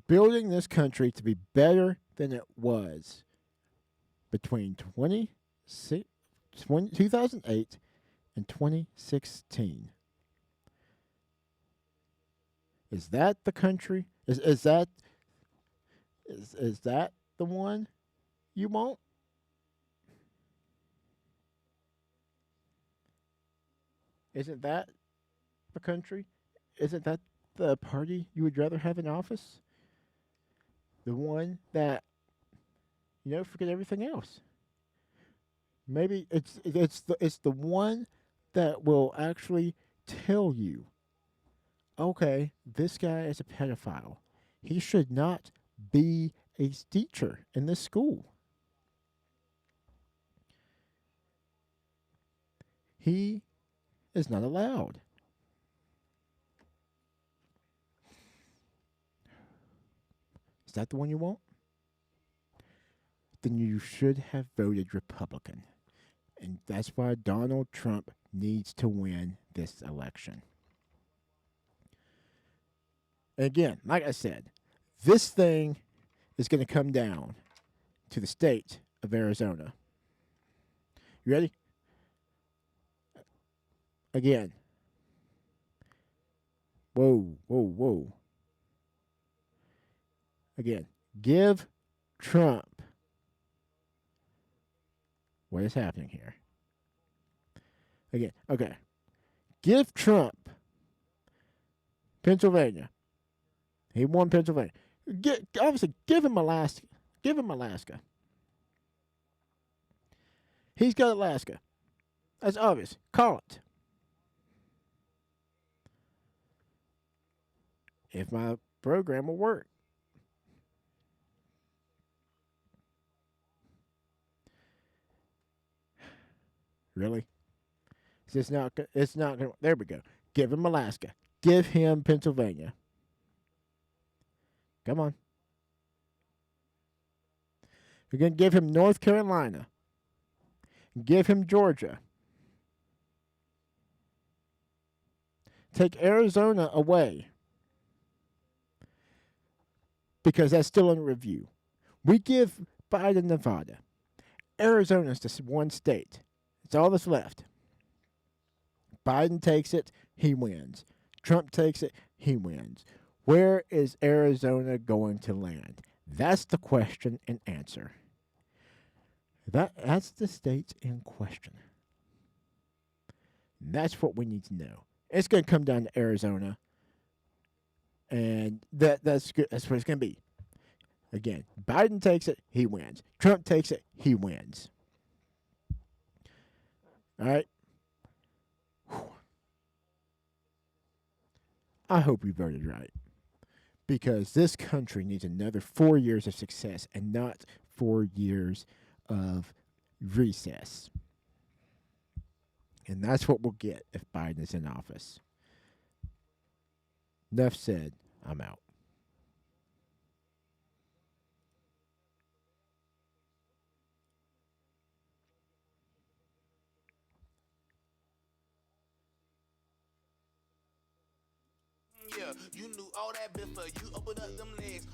Building this country to be better than it was between 2008 and 2016. Is that the country? Is that the one you want? Isn't that the country? Isn't that the party you would rather have in office? The one that, forget everything else. Maybe it's the one that will actually tell you, okay, this guy is a pedophile. He should not be a teacher in this school. He is not allowed. Is that the one you want? Then you should have voted Republican. And that's why Donald Trump needs to win this election. And again, like I said, this thing is going to come down to the state of Arizona. You ready? Again. Whoa, whoa, whoa. Again. Give Trump. What is happening here? Again. Okay. Give Trump Pennsylvania. He won Pennsylvania. Obviously, give him Alaska. Give him Alaska. He's got Alaska. That's obvious. Call it. If my program will work. Really? It's not. It's not gonna. There we go. Give him Alaska. Give him Pennsylvania. Come on. You're gonna give him North Carolina. Give him Georgia. Take Arizona away. Because that's still in review. We give Biden Nevada. Arizona's just one state. It's all that's left. Biden takes it, he wins. Trump takes it, he wins. Where is Arizona going to land? That's the question and answer. That's the states in question. And that's what we need to know. It's going to come down to Arizona. And that's good. That's what it's going to be. Again, Biden takes it, he wins. Trump takes it, he wins. All right? I hope we voted right. Because this country needs another 4 years of success and not 4 years of recess. And that's what we'll get if Biden is in office. Enough said. I'm out. Yeah, you knew all that before you opened up them legs.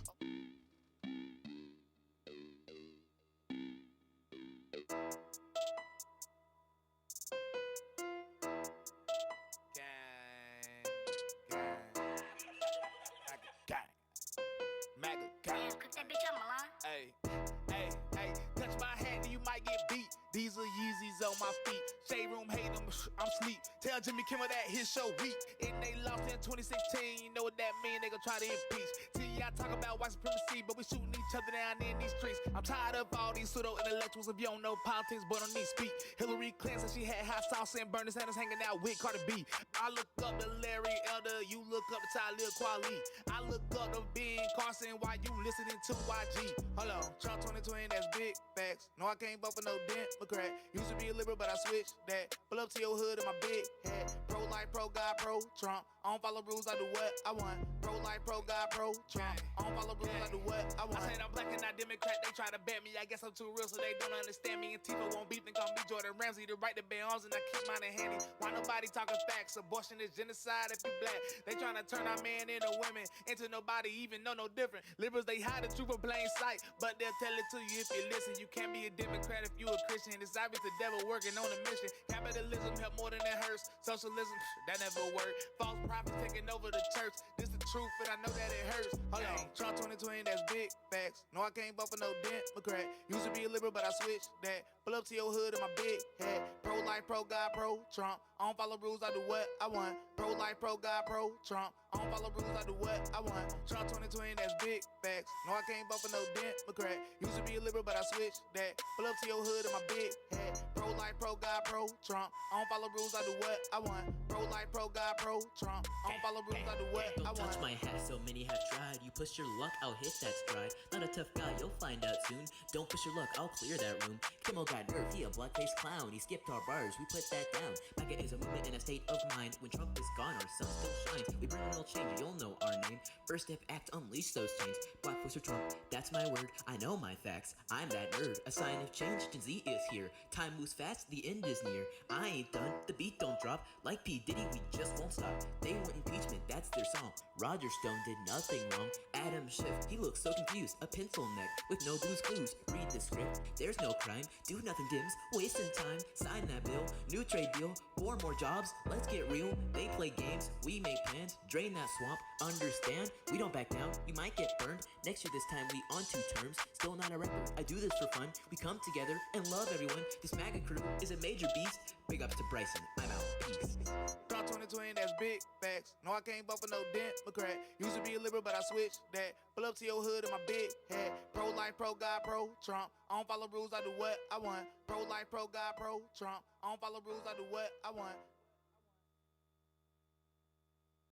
Hey, touch my hand and you might get beat. These are Yeezys on my feet. Shade room hate them, I'm sleep. Tell Jimmy Kimmel that his show weak. And they lost in 2016, you know what that mean? They gon' try to impeach. See, I talk about white supremacy, but we shooting each other down in these streets. I'm tired of all these pseudo-intellectuals. If you don't know politics, but don't need speak. Hillary Clinton, she had hot sauce and Bernie Sanders hanging out with Cardi B. I look up to Larry Elder, you look up to Talib Kweli. I look up to Ben Carson while you listening to YG. Hold on, Trump 2020, that's big facts. No, I can't vote for no Democrat. Used to be a liberal, but I switched that. Pull up to your hood in my big hat. Pro-life, pro-God, pro-Trump. I don't follow rules, I do what I want. Pro-life, pro-God, pro-Trump. I don't follow rules, I do what I want. I said I'm black and not Democrat, they try to ban me. I guess I'm too real, so they don't understand me. And Tifa won't beef, think I'm me Jordan Ramsey. The right to bear arms and I keep mine in handy. Why nobody talking facts? Abortion is genocide if you black. They trying to turn our man into women, into nobody even know no different. Liberals, they hide the truth from plain sight, but they'll tell it to you if you listen. You can't be a Democrat if you a Christian. It's obvious the devil working on a mission. Capitalism help more than it hurts. Socialism, that never worked. False prophets taking over the church. This the truth, but I know that it hurts. Hold on, Trump 2020, that's big facts. No, I can't vote for no Democrat. Used to be a liberal, but I switched that. Pull up to your hood in my big hat. Pro-life, pro-God, pro-Trump. I don't follow rules, I do what I want. Pro-life, pro-God, pro-Trump. I don't follow rules, I do what I want. Trump 2020, that's big facts. No, I can't vote for no Democrat. Used to be a liberal, but I switched that. Pull up to your hood in my big hat. Pro-life, pro-God, pro-Trump. I don't follow rules, I do what I want. Pro-life, pro-God, pro-Trump. I don't follow rules, I do what I want. Don't touch my hat, so many have tried. You push your luck, I'll hit that stride. Not a tough guy, you'll find out soon. Don't push your luck, I'll clear that room. Kimmel got nerve, he a blood-faced clown. He skipped our bars, we put that down. MAGA is a movement in a state of mind. When Trump is gone, our sun still shines. We burn will change, you'll know our name. First step, act, unleash those chains. Black Poster Trump, that's my word. I know my facts, I'm that nerd. A sign of change, Gen Z is here. Time moves fast, the end is near. I ain't done, the beat don't drop. Like P. Diddy, we just won't stop. They want impeachment, that's their song. Roger Stone did nothing wrong. Adam Schiff, he looks so confused. A pencil neck with no Blue's Clues. Read the script, there's no crime. Do nothing dims, wasting time. Sign that bill, new trade deal. 4 more jobs, let's get real. They play games, we make plans. Drain that swamp, understand? We don't back down, we might get burned. Next year this time we on 2 terms. Still not a rapper, I do this for fun. We come together and love everyone. This MAGA crew is a major beast. Big ups to Bryson, I'm out, peace. Trump 2020, that's big facts. No, I can't vote for no Democrat. Used to be a liberal, but I switched that. Pull up to your hood in my big hat. Pro-life, pro-God, pro-Trump. I don't follow rules, I do what I want. Pro-life, pro-God, pro-Trump. I don't follow rules, I do what I want.